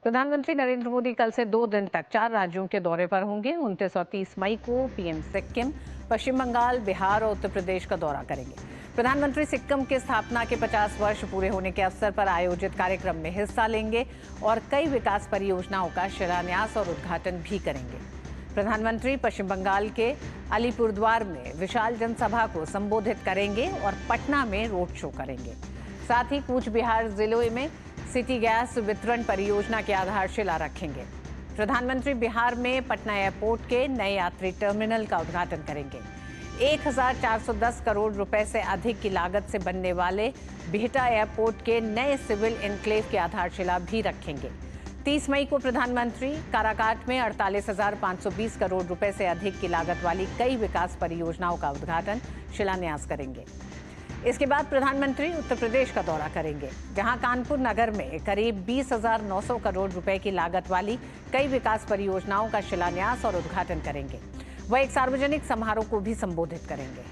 प्रधानमंत्री नरेंद्र मोदी कल से 2 दिन तक 4 राज्यों के दौरे पर होंगे। 29 और 30 मई को पीएम सिक्किम, पश्चिम बंगाल, बिहार और उत्तर प्रदेश का दौरा करेंगे। प्रधानमंत्री सिक्किम के स्थापना के 50 वर्ष पूरे होने के अवसर पर आयोजित कार्यक्रम में हिस्सा लेंगे और कई विकास परियोजनाओं का शिलान्यास और उद्घाटन भी करेंगे। प्रधानमंत्री पश्चिम बंगाल के अलीपुरद्वार में विशाल जनसभा को संबोधित करेंगे और पटना में रोड शो करेंगे। साथ ही कूच बिहार जिले में सिटी गैस वितरण परियोजना की आधारशिला रखेंगे। प्रधानमंत्री बिहार में पटना एयरपोर्ट के नए यात्री टर्मिनल का उद्घाटन करेंगे। 1410 करोड़ रुपए से अधिक की लागत से बनने वाले बिहटा एयरपोर्ट के नए सिविल एन्क्लेव की आधारशिला भी रखेंगे। 30 मई को प्रधानमंत्री काराकाट में 48,520 करोड़ रुपए से अधिक की लागत वाली कई विकास परियोजनाओं का उद्घाटन शिलान्यास करेंगे। इसके बाद प्रधानमंत्री उत्तर प्रदेश का दौरा करेंगे, जहां कानपुर नगर में करीब 20,900 करोड़ रुपए की लागत वाली कई विकास परियोजनाओं का शिलान्यास और उद्घाटन करेंगे। वह एक सार्वजनिक समारोह को भी संबोधित करेंगे।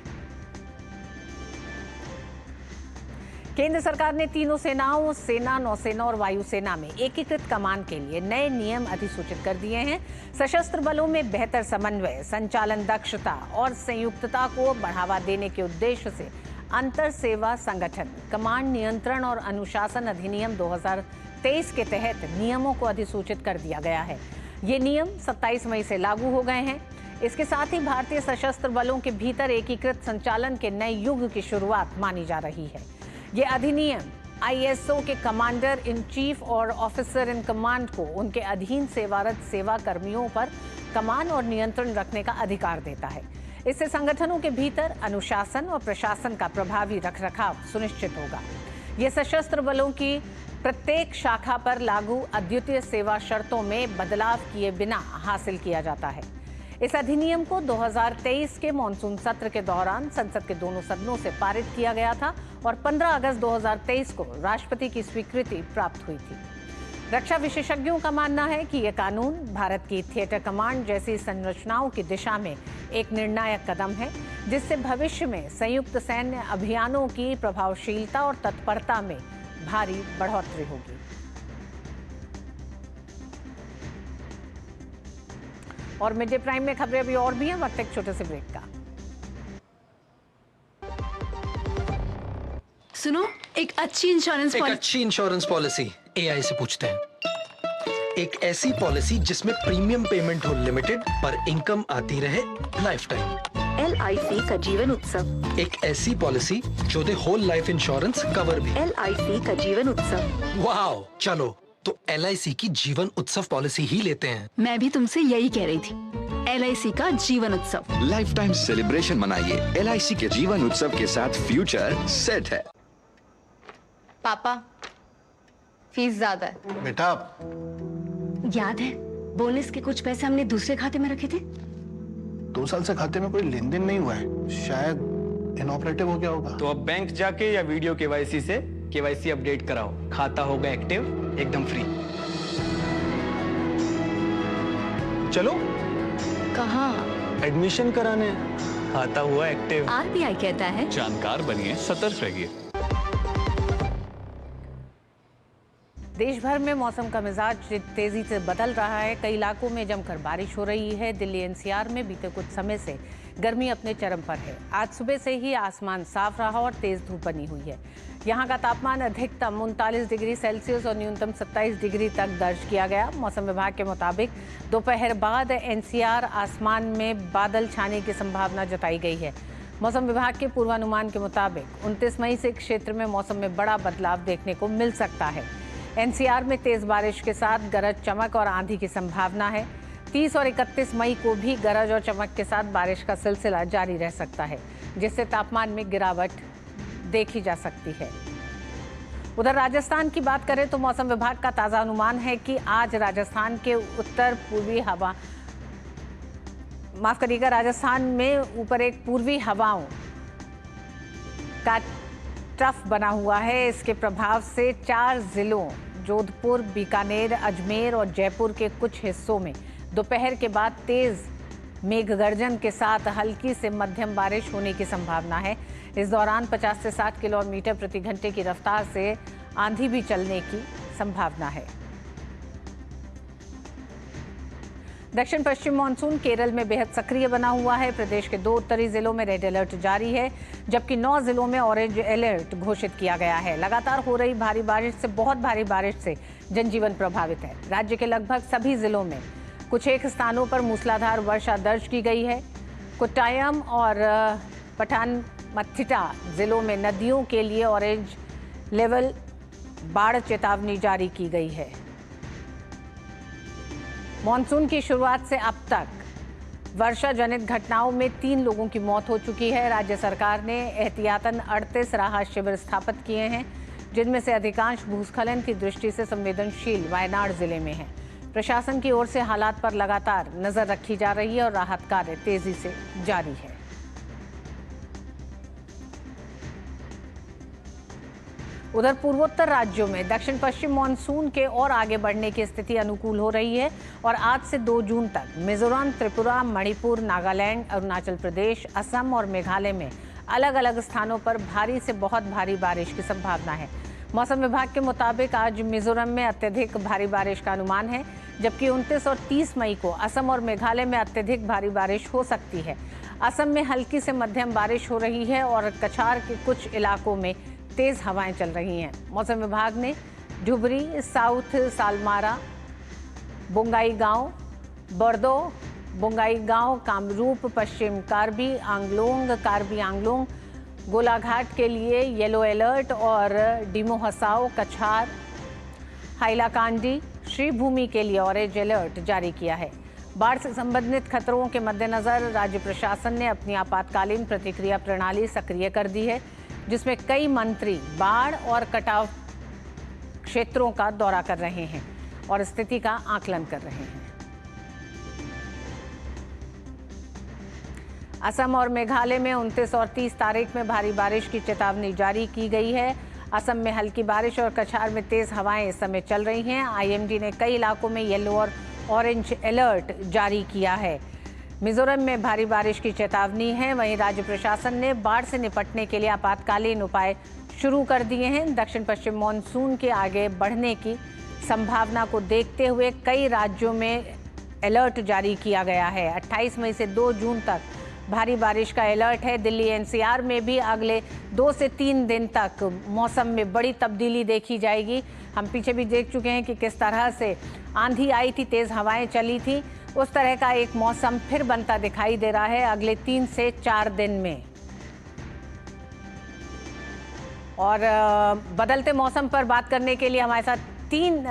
केंद्र सरकार ने तीनों सेनाओं, सेना, नौसेना और वायुसेना में एकीकृत कमान के लिए नए नियम अधिसूचित कर दिए हैं। सशस्त्र बलों में बेहतर समन्वय, संचालन दक्षता और संयुक्तता को बढ़ावा देने के उद्देश्य से अंतर सेवा संगठन कमांड नियंत्रण और अनुशासन अधिनियम 2023 के तहत नियमों को अधिसूचित कर दिया गया है। ये नियम 27 मई से लागू हो गए हैं। इसके साथ ही भारतीय सशस्त्र बलों के भीतर एकीकृत संचालन के नए युग की शुरुआत मानी जा रही है। ये अधिनियम ISO के कमांडर इन चीफ और ऑफिसर इन कमांड को उनके अधीन सेवारत सेवा कर्मियों पर कमान और नियंत्रण रखने का अधिकार देता है। इससे संगठनों के भीतर अनुशासन और प्रशासन का प्रभावी रखरखाव सुनिश्चित होगा। ये सशस्त्र बलों की प्रत्येक शाखा पर लागू अद्वितीय सेवा शर्तों में बदलाव किए बिना हासिल किया जाता है। इस अधिनियम को 2023 के मॉनसून सत्र के दौरान संसद के दोनों सदनों से पारित किया गया था और 15 अगस्त 2023 को राष्ट्रपति की स्वीकृति प्राप्त हुई थी। रक्षा विशेषज्ञों का मानना है कि यह कानून भारत की थिएटर कमांड जैसी संरचनाओं की दिशा में एक निर्णायक कदम है, जिससे भविष्य में संयुक्त सैन्य अभियानों की प्रभावशीलता और तत्परता में भारी बढ़ोतरी होगी। और मिड डे प्राइम में खबरें अभी और भी हैं, वक्त एक छोटे से ब्रेक का। सुनो, एक अच्छी इंश्योरेंस पॉलिसी AI से पूछते हैं। एक ऐसी पॉलिसी जिसमें प्रीमियम पेमेंट हो लिमिटेड पर इनकम आती रहे लाइफ टाइम। LIC का जीवन उत्सव। एक ऐसी पॉलिसी जो दे होल लाइफ इंश्योरेंस कवर भी। LIC का जीवन उत्सव। वाओ, चलो तो LIC की जीवन उत्सव पॉलिसी ही लेते हैं। मैं भी तुमसे यही कह रही थी, LIC का जीवन उत्सव। लाइफ टाइम सेलिब्रेशन मनाइए LIC के जीवन उत्सव के साथ, फ्यूचर सेट है। पापा, फीस ज्यादा है। बेटा, याद है बोनस के कुछ पैसे हमने दूसरे खाते में रखे थे? 2 साल से खाते में कोई लेन देन नहीं हुआ है, शायद इनऑपरेटिव हो गया होगा। तो अब बैंक जाके या वीडियो KYC से KYC अपडेट कराओ, खाता होगा एक्टिव, एकदम फ्री। चलो। कहाँ? एडमिशन कराने। खाता हुआ एक्टिव। RBI कहता है जानकार बनिए, सतर्क रहिए। देश भर में मौसम का मिजाज तेजी से बदल रहा है। कई इलाकों में जमकर बारिश हो रही है। दिल्ली NCR में बीते कुछ समय से गर्मी अपने चरम पर है। आज सुबह से ही आसमान साफ रहा और तेज धूप बनी हुई है। यहाँ का तापमान अधिकतम 39 डिग्री सेल्सियस और न्यूनतम 27 डिग्री तक दर्ज किया गया। मौसम विभाग के मुताबिक दोपहर बाद NCR आसमान में बादल छाने की संभावना जताई गई है। मौसम विभाग के पूर्वानुमान के मुताबिक 29 मई से क्षेत्र में मौसम में बड़ा बदलाव देखने को मिल सकता है। NCR में तेज बारिश के साथ गरज, चमक और आंधी की संभावना है। 30 और 31 मई को भी गरज और चमक के साथ बारिश का सिलसिला जारी रह सकता है, जिससे तापमान में गिरावट देखी जा सकती है। उधर राजस्थान की बात करें तो मौसम विभाग का ताज़ा अनुमान है कि आज राजस्थान के उत्तर पूर्वी हवा, माफ करिएगा, राजस्थान में ऊपर एक पूर्वी हवाओं का ट्रफ बना हुआ है। इसके प्रभाव से 4 जिलों जोधपुर, बीकानेर, अजमेर और जयपुर के कुछ हिस्सों में दोपहर के बाद तेज मेघ गर्जन के साथ हल्की से मध्यम बारिश होने की संभावना है। इस दौरान 50 से 60 किलोमीटर प्रति घंटे की रफ्तार से आंधी भी चलने की संभावना है। दक्षिण पश्चिम मानसून केरल में बेहद सक्रिय बना हुआ है। प्रदेश के 2 उत्तरी जिलों में रेड अलर्ट जारी है, जबकि 9 जिलों में ऑरेंज अलर्ट घोषित किया गया है। लगातार हो रही भारी बारिश से बहुत भारी बारिश से जनजीवन प्रभावित है। राज्य के लगभग सभी जिलों में कुछ एक स्थानों पर मूसलाधार वर्षा दर्ज की गई है। कोट्टायम और पठानमथिट्टा जिलों में नदियों के लिए ऑरेंज लेवल बाढ़ चेतावनी जारी की गई है। मॉनसून की शुरुआत से अब तक वर्षा जनित घटनाओं में 3 लोगों की मौत हो चुकी है। राज्य सरकार ने एहतियातन 38 राहत शिविर स्थापित किए हैं, जिनमें से अधिकांश भूस्खलन की दृष्टि से संवेदनशील वायनाड जिले में है। प्रशासन की ओर से हालात पर लगातार नजर रखी जा रही है और राहत कार्य तेजी से जारी है। उधर पूर्वोत्तर राज्यों में दक्षिण पश्चिम मानसून के और आगे बढ़ने की स्थिति अनुकूल हो रही है और आज से 2 जून तक मिजोरम, त्रिपुरा, मणिपुर, नागालैंड, अरुणाचल प्रदेश, असम और मेघालय में अलग अलग स्थानों पर भारी से बहुत भारी बारिश की संभावना है। मौसम विभाग के मुताबिक आज मिजोरम में अत्यधिक भारी बारिश का अनुमान है, जबकि 29 और 30 मई को असम और मेघालय में अत्यधिक भारी बारिश हो सकती है। असम में हल्की से मध्यम बारिश हो रही है और कछार के कुछ इलाकों में तेज हवाएं चल रही हैं। मौसम विभाग ने धुबरी, साउथ सालमारा, बोंगाईगांव, बर्दो, बोंगाईगांव, कामरूप, पश्चिम कार्बी आंगलोंग, गोलाघाट के लिए येलो अलर्ट और डिमो हसाओ, कछार, हाइलाकांडी, श्रीभूमि के लिए ऑरेंज अलर्ट जारी किया है। बाढ़ से संबंधित खतरों के मद्देनजर राज्य प्रशासन ने अपनी आपातकालीन प्रतिक्रिया प्रणाली सक्रिय कर दी है, जिसमें कई मंत्री बाढ़ और कटाव क्षेत्रों का दौरा कर रहे हैं और स्थिति का आकलन कर रहे हैं। असम और मेघालय में 29 और 30 तारीख में भारी बारिश की चेतावनी जारी की गई है। असम में हल्की बारिश और कछार में तेज हवाएं इस समय चल रही हैं। आईएमडी ने कई इलाकों में येलो और ऑरेंज अलर्ट जारी किया है। मिजोरम में भारी बारिश की चेतावनी है। वहीं राज्य प्रशासन ने बाढ़ से निपटने के लिए आपातकालीन उपाय शुरू कर दिए हैं। दक्षिण पश्चिम मानसून के आगे बढ़ने की संभावना को देखते हुए कई राज्यों में अलर्ट जारी किया गया है। 28 मई से 2 जून तक भारी बारिश का अलर्ट है। दिल्ली एनसीआर में भी अगले 2 से 3 दिन तक मौसम में बड़ी तब्दीली देखी जाएगी। हम पीछे भी देख चुके हैं कि किस तरह से आंधी आई थी, तेज हवाएं चली थी। उस तरह का एक मौसम फिर बनता दिखाई दे रहा है अगले 3 से 4 दिन में। और बदलते मौसम पर बात करने के लिए हमारे साथ 3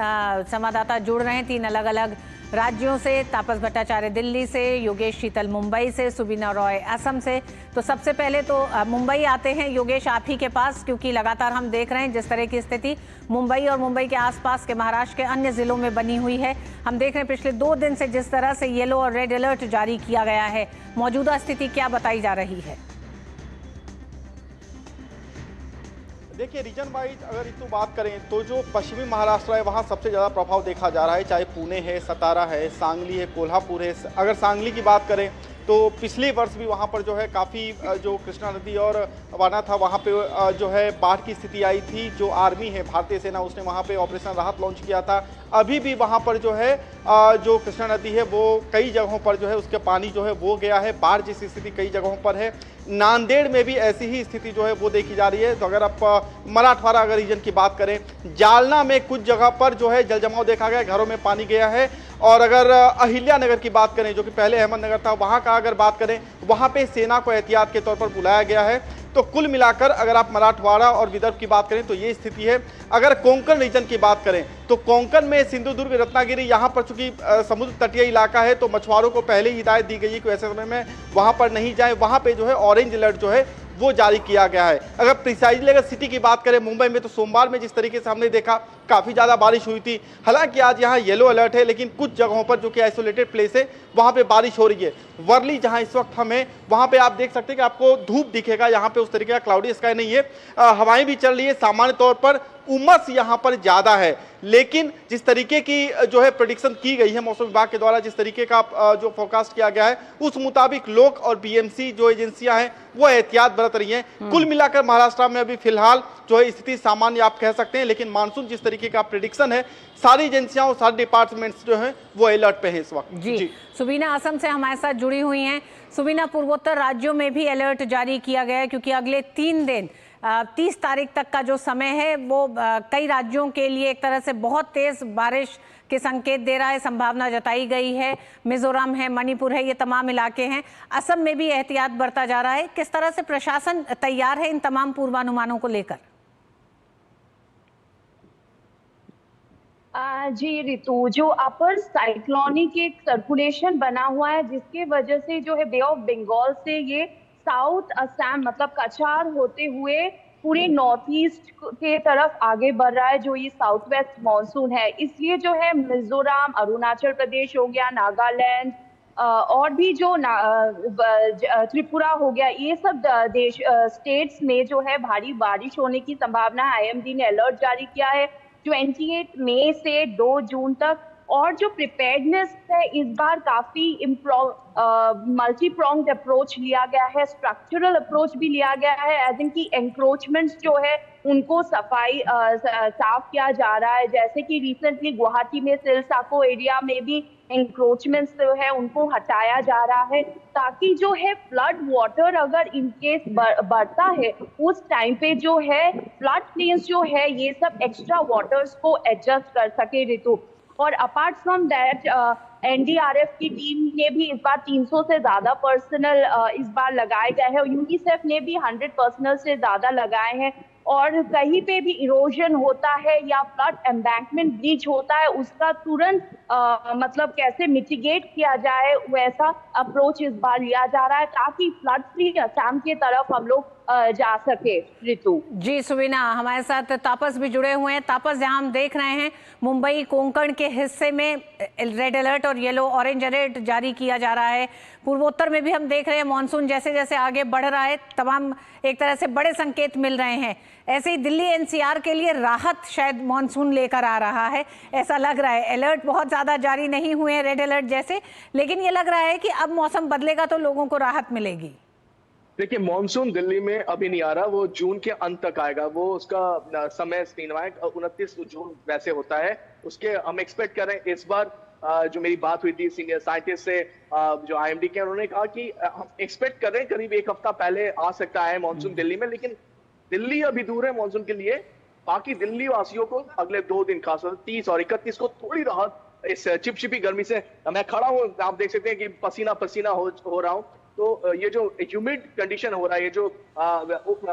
संवाददाता जुड़ रहे हैं 3 अलग अलग राज्यों से। तापस भट्टाचार्य दिल्ली से, योगेश शीतल मुंबई से, सुबीना रॉय असम से। तो सबसे पहले तो मुंबई आते हैं योगेश आप ही के पास, क्योंकि लगातार हम देख रहे हैं जिस तरह की स्थिति मुंबई और मुंबई के आसपास के महाराष्ट्र के अन्य जिलों में बनी हुई है। हम देख रहे हैं पिछले 2 दिन से जिस तरह से येलो और रेड अलर्ट जारी किया गया है, मौजूदा स्थिति क्या बताई जा रही है? देखिए, रीजन वाइज अगर इसको बात करें तो जो पश्चिमी महाराष्ट्र है वहाँ सबसे ज़्यादा प्रभाव देखा जा रहा है, चाहे पुणे है, सतारा है, सांगली है, कोल्हापुर है। अगर सांगली की बात करें तो पिछले वर्ष भी वहाँ पर जो है काफ़ी जो कृष्णा नदी और वाना था वहाँ पे जो है बाढ़ की स्थिति आई थी। जो आर्मी है, भारतीय सेना, उसने वहाँ पे ऑपरेशन राहत लॉन्च किया था। अभी भी वहाँ पर जो है जो कृष्णा नदी है वो कई जगहों पर जो है उसके पानी जो है वो गया है। बाढ़ जैसी स्थिति कई जगहों पर है। नांदेड़ में भी ऐसी ही स्थिति जो है वो देखी जा रही है। तो अगर आप मराठवाड़ा अगर रीजन की बात करें, जालना में कुछ जगह पर जो है जलजमाव देखा गया, घरों में पानी गया है। और अगर अहिल्यानगर की बात करें, जो कि पहले अहमदनगर था, वहाँ का अगर बात करें, वहाँ पे सेना को एहतियात के तौर पर बुलाया गया है। तो कुल मिलाकर अगर आप मराठवाड़ा और विदर्भ की बात करें तो ये स्थिति है। अगर कोंकण रीजन की बात करें तो कोंकण में सिंधुदुर्ग, रत्नागिरी, यहाँ पर चूंकि समुद्र तटीय इलाका है तो मछुआरों को पहले ही हिदायत दी गई है कि ऐसे समय में वहाँ पर नहीं जाए। वहाँ पे जो है ऑरेंज अलर्ट जो है वो जारी किया गया है। अगर प्रिसाइजली अगर सिटी की बात करें मुंबई में, तो सोमवार में जिस तरीके से हमने देखा काफ़ी ज़्यादा बारिश हुई थी। हालांकि आज यहाँ येलो अलर्ट है, लेकिन कुछ जगहों पर जो कि आइसोलेटेड प्लेस है वहाँ पे बारिश हो रही है। वर्ली जहाँ इस वक्त हमें, वहाँ पे आप देख सकते हैं कि आपको धूप दिखेगा। यहाँ पे उस तरीके का क्लाउडी स्काई नहीं है, हवाएं भी चल रही है। सामान्य तौर पर उमस यहाँ पर ज्यादा है। लेकिन जिस तरीके की जो है प्रेडिक्शन की गई है मौसम विभाग के द्वारा, जिस तरीके का जो फोरकास्ट किया गया है उस मुताबिक लोक और बीएमसी जो एजेंसियां हैं वो एहतियात बरत रही हैं। कुल मिलाकर महाराष्ट्र में अभी फिलहाल जो है स्थिति सामान्य आप कह सकते हैं, लेकिन मानसून जिस तरीके का प्रेडिक्शन है सारी एजेंसियां और सारे डिपार्टमेंट्स जो है वो अलर्ट पे है इस वक्त। जी सुबीना असम से हमारे साथ जुड़ी हुई हैं। सुबीना, पूर्वोत्तर राज्यों में भी अलर्ट जारी किया गया है क्योंकि अगले 3 दिन 30 तारीख तक का जो समय है वो कई राज्यों के लिए एक तरह से बहुत तेज बारिश के संकेत दे रहा है, संभावना जताई गई है। मिजोरम है, मणिपुर है, ये तमाम इलाके हैं। असम में भी एहतियात बरता जा रहा है। किस तरह से प्रशासन तैयार है इन तमाम पूर्वानुमानों को लेकर? जी ऋतु, जो अपर साइक्लोनिक एक सर्कुलेशन बना हुआ है जिसके वजह से जो है बे ऑफ बंगाल से ये साउथ असम मतलब कछार होते हुए पूरे नॉर्थ ईस्ट के तरफ आगे बढ़ रहा है, जो ये साउथ वेस्ट मानसून है। इसलिए जो है मिजोरम, अरुणाचल प्रदेश हो गया, नागालैंड और भी जो त्रिपुरा हो गया, ये सब स्टेट्स में जो है भारी बारिश होने की संभावना है। आईएमडी ने अलर्ट जारी किया है 28 मई से 2 जून तक। और जो प्रिपेयर्डनेस है इस बार काफी मल्टी प्रोंग्ड अप्रोच लिया गया है, स्ट्रक्चरल अप्रोच भी लिया गया है, एज इन की एंक्रोचमेंट्स जो है उनको साफ किया जा रहा है। जैसे कि रिसेंटली गुवाहाटी में सिलसाको एरिया में भी एंक्रोचमेंट्स जो है उनको हटाया जा रहा है, ताकि जो है फ्लड वाटर अगर इनकेस बढ़ता है उस टाइम पे जो है फ्लड प्लेन्स जो है ये सब एक्स्ट्रा वाटर्स को एडजस्ट कर सके ऋतु। और अपार्ट फ्रॉम दैट एनडीआरएफ की टीम ने भी इस बार 300 से ज्यादा पर्सनल इस बार लगाए गए हैं। यूनिसेफ ने भी 100 पर्सनल से ज्यादा लगाए हैं। और कहीं पे भी इरोजन होता है या फ्लड एम्बैंकमेंट ब्रीच होता है उसका तुरंत मतलब कैसे मिटिगेट किया जाए वैसा अप्रोच इस बार लिया जा रहा है, ताकि फ्लड फ्री असम की तरफ हम लोग जा सके। ऋतु जी सुबीना, हमारे साथ तापस भी जुड़े हुए हैं। तापस, जहां हम देख रहे हैं मुंबई कोंकण के हिस्से में रेड अलर्ट और येलो ऑरेंज अलर्ट जारी किया जा रहा है। पूर्वोत्तर में भी हम देख रहे हैं मानसून जैसे जैसे आगे बढ़ रहा है तमाम एक तरह से बड़े संकेत मिल रहे हैं। ऐसे ही दिल्ली एनसीआर के लिए राहत शायद मानसून लेकर आ रहा है, ऐसा लग रहा है। अलर्ट बहुत ज्यादा जारी नहीं हुए हैं रेड अलर्ट जैसे, लेकिन ये लग रहा है कि अब मौसम बदलेगा तो लोगों को राहत मिलेगी। देखिए, मानसून दिल्ली में अभी नहीं आ रहा, वो जून के अंत तक आएगा। वो उसका समय 29 जून वैसे होता है। उसके हम एक्सपेक्ट कर रहे हैं इस बार। जो मेरी बात हुई थी सीनियर साइंटिस्ट से जो आईएमडी के, उन्होंने कहा कि हम एक्सपेक्ट कर रहे हैं करीब 1 हफ्ता पहले आ सकता है मानसून दिल्ली में, लेकिन दिल्ली अभी दूर है मानसून के लिए। बाकी दिल्ली वासियों को अगले 2 दिन खासतौर 30 और 31 को थोड़ी राहत इस चिपचिपी गर्मी से। मैं खड़ा हूँ, आप देख सकते हैं कि पसीना पसीना हो रहा हूँ। तो ये जो ह्यूमिड कंडीशन हो रहा है, ये जो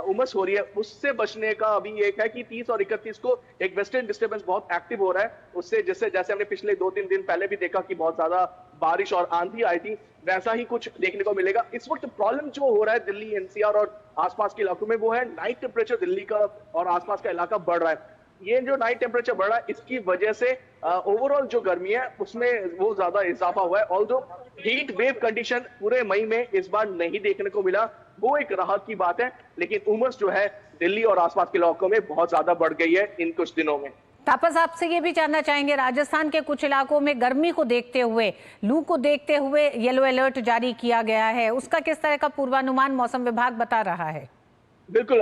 उमस हो रही है, उससे बचने का अभी एक है कि 30 और 31 को एक वेस्टर्न डिस्टर्बेंस बहुत एक्टिव हो रहा है। उससे जैसे हमने पिछले 2-3 दिन पहले भी देखा कि बहुत ज्यादा बारिश और आंधी आई थी, वैसा ही कुछ देखने को मिलेगा। इस वक्त प्रॉब्लम जो हो रहा है दिल्ली एनसीआर और आसपास के इलाकों में, वो है नाइट टेम्परेचर दिल्ली का और आसपास का इलाका बढ़ रहा है। ये जो नाइट टेम्परेचर बढ़ रहा है, इसकी वजह से ओवरऑल जो गर्मी है उसमें वो ज्यादा इजाफा हुआ है। ऑल्दो हीट वेव कंडीशन पूरे मई में इस बार नहीं देखने को मिला, वो एक राहत की बात है, लेकिन उमस जो है दिल्ली और आसपास के इलाकों में बहुत ज्यादा बढ़ गई है इन कुछ दिनों में। तापस, आपसे ये भी जानना चाहेंगे, राजस्थान के कुछ इलाकों में गर्मी को देखते हुए, लू को देखते हुए येलो अलर्ट जारी किया गया है, उसका किस तरह का पूर्वानुमान मौसम विभाग बता रहा है? बिल्कुल,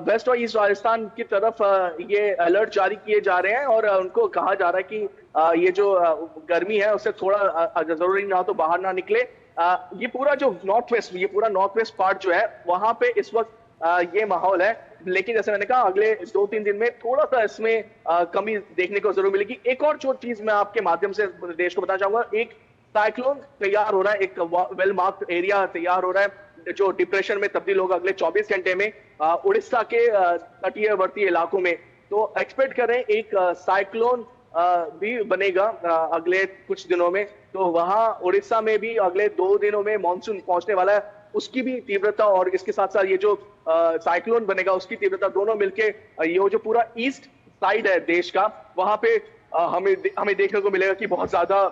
वेस्ट और ईस्ट राजस्थान की तरफ ये अलर्ट जारी किए जा रहे हैं और उनको कहा जा रहा है कि ये जो गर्मी है उससे थोड़ा जरूरी ना हो तो बाहर ना निकले। ये पूरा जो नॉर्थ वेस्ट पार्ट जो है वहां पे इस वक्त ये माहौल है, लेकिन जैसे मैंने कहा अगले 2-3 दिन में थोड़ा सा इसमें कमी देखने को जरूर मिलेगी। एक और जो चीज मैं आपके माध्यम से देश को बताना चाहूंगा, एक साइक्लोन तैयार हो रहा है, एक वेल मार्क्ड एरिया तैयार हो रहा है जो डिप्रेशन में तब्दील होगा अगले 24 घंटे में उड़ीसा के तटीयवर्ती इलाकों में। तो एक्सपेक्ट कर रहे हैं एक साइक्लोन भी बनेगा अगले कुछ दिनों में, तो वहां उड़ीसा में भी अगले 2 दिनों में मानसून पहुंचने वाला है। उसकी भी तीव्रता और इसके साथ साथ ये जो साइक्लोन बनेगा उसकी तीव्रता दोनों मिलके ये जो पूरा ईस्ट साइड है देश का, वहां पे हमें देखने को मिलेगा कि बहुत ज्यादा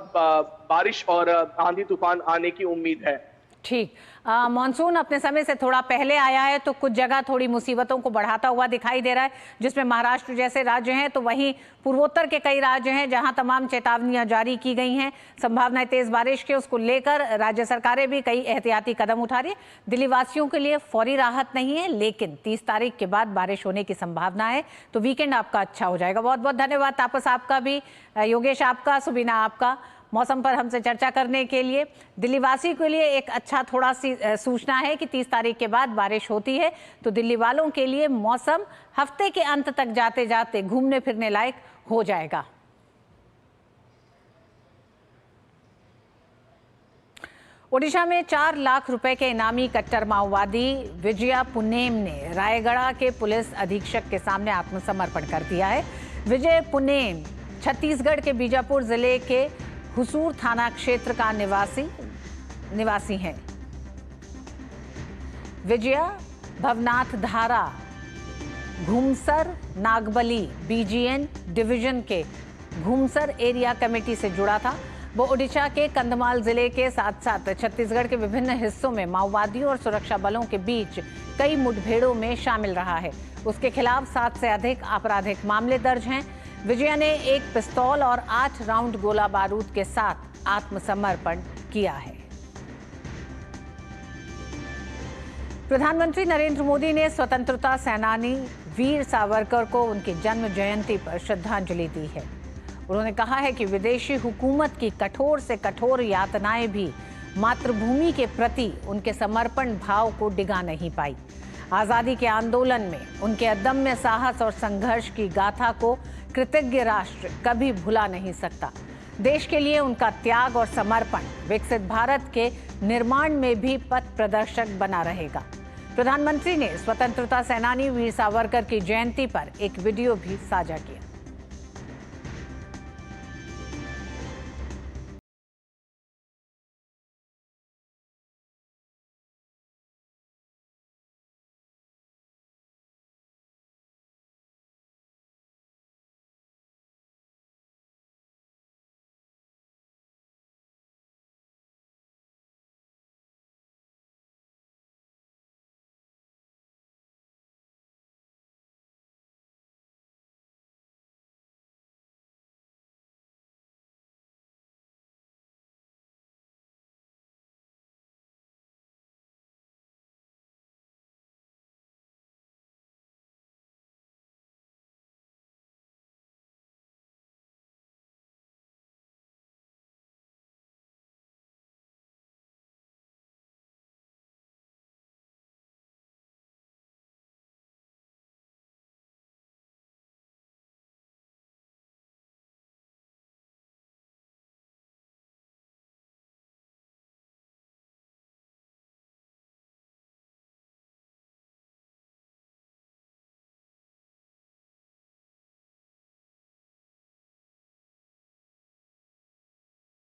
बारिश और आंधी तूफान आने की उम्मीद है। ठीक, मॉनसून अपने समय से थोड़ा पहले आया है तो कुछ जगह थोड़ी मुसीबतों को बढ़ाता हुआ दिखाई दे रहा है, जिसमें महाराष्ट्र जैसे राज्य हैं, तो वहीं पूर्वोत्तर के कई राज्य हैं जहां तमाम चेतावनियां जारी की गई हैं। संभावना है तेज बारिश के, उसको लेकर राज्य सरकारें भी कई एहतियाती कदम उठा रही है। दिल्ली वासियों के लिए फौरी राहत नहीं है, लेकिन 30 तारीख के बाद बारिश होने की संभावना है, तो वीकेंड आपका अच्छा हो जाएगा। बहुत बहुत धन्यवाद तापस आपका भी, योगेश आपका, सुबीना आपका, मौसम पर हमसे चर्चा करने के लिए। दिल्ली वासी के लिए एक अच्छा थोड़ा सी सूचना है कि 30 तारीख के बाद बारिश होती है, तो दिल्ली वालों के लिए मौसम हफ्ते के अंत तक जाते जाते घूमने फिरने लायक हो जाएगा। ओडिशा में 4 लाख रुपए के इनामी कट्टर माओवादी विजया पुनेम ने रायगढ़ के पुलिस अधीक्षक के सामने आत्मसमर्पण कर दिया है। विजय पुनेम छत्तीसगढ़ के बीजापुर जिले के हुसूर थाना क्षेत्र का निवासी हैं। विजया भवनाथ धारा घुमसर नागबली बीजीएन डिवीजन के घुमसर एरिया कमेटी से जुड़ा था। वो ओडिशा के कंधमाल जिले के साथ साथ छत्तीसगढ़ के विभिन्न हिस्सों में माओवादियों और सुरक्षा बलों के बीच कई मुठभेड़ों में शामिल रहा है। उसके खिलाफ 7 से अधिक आपराधिक मामले दर्ज हैं। विजया ने एक पिस्तौल और 8 राउंड गोला बारूद के साथ आत्मसमर्पण किया है। प्रधानमंत्री नरेंद्र मोदी ने स्वतंत्रता सेनानी वीर सावरकर को उनकी जन्म जयंती पर श्रद्धांजलि दी है। उन्होंने कहा है कि विदेशी हुकूमत की कठोर से कठोर यातनाएं भी मातृभूमि के प्रति उनके समर्पण भाव को डिगा नहीं पाई। आजादी के आंदोलन में उनके अदम्य साहस और संघर्ष की गाथा को कृतज्ञ राष्ट्र कभी भुला नहीं सकता। देश के लिए उनका त्याग और समर्पण विकसित भारत के निर्माण में भी पथ प्रदर्शक बना रहेगा। प्रधानमंत्री ने स्वतंत्रता सेनानी वीर सावरकर की जयंती पर एक वीडियो भी साझा किया।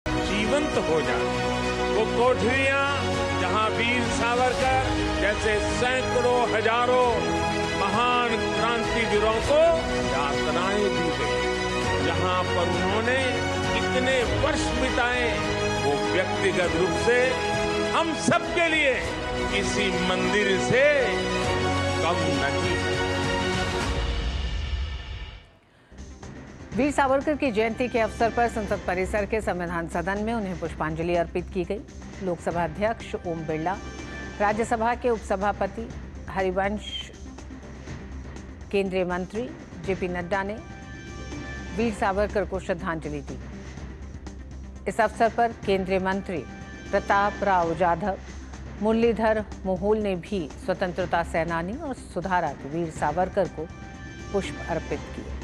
जीवंत हो जाए वो कोठरियां जहां वीर सावरकर जैसे सैकड़ों हजारों महान क्रांतिवीरों को यातनाएं दी गई, जहां पर उन्होंने इतने वर्ष बिताए, वो व्यक्तिगत रूप से हम सबके लिए किसी मंदिर से कम नहीं। वीर सावरकर की जयंती के अवसर पर संसद परिसर के संविधान सदन में उन्हें पुष्पांजलि अर्पित की गई। लोकसभा अध्यक्ष ओम बिरला, राज्यसभा के उपसभापति हरिवंश, केंद्रीय मंत्री जेपी नड्डा ने वीर सावरकर को श्रद्धांजलि दी। इस अवसर पर केंद्रीय मंत्री प्रताप राव जाधव, मुरलीधर मोहोल ने भी स्वतंत्रता सेनानी और सुधारक वीर सावरकर को पुष्प अर्पित किए।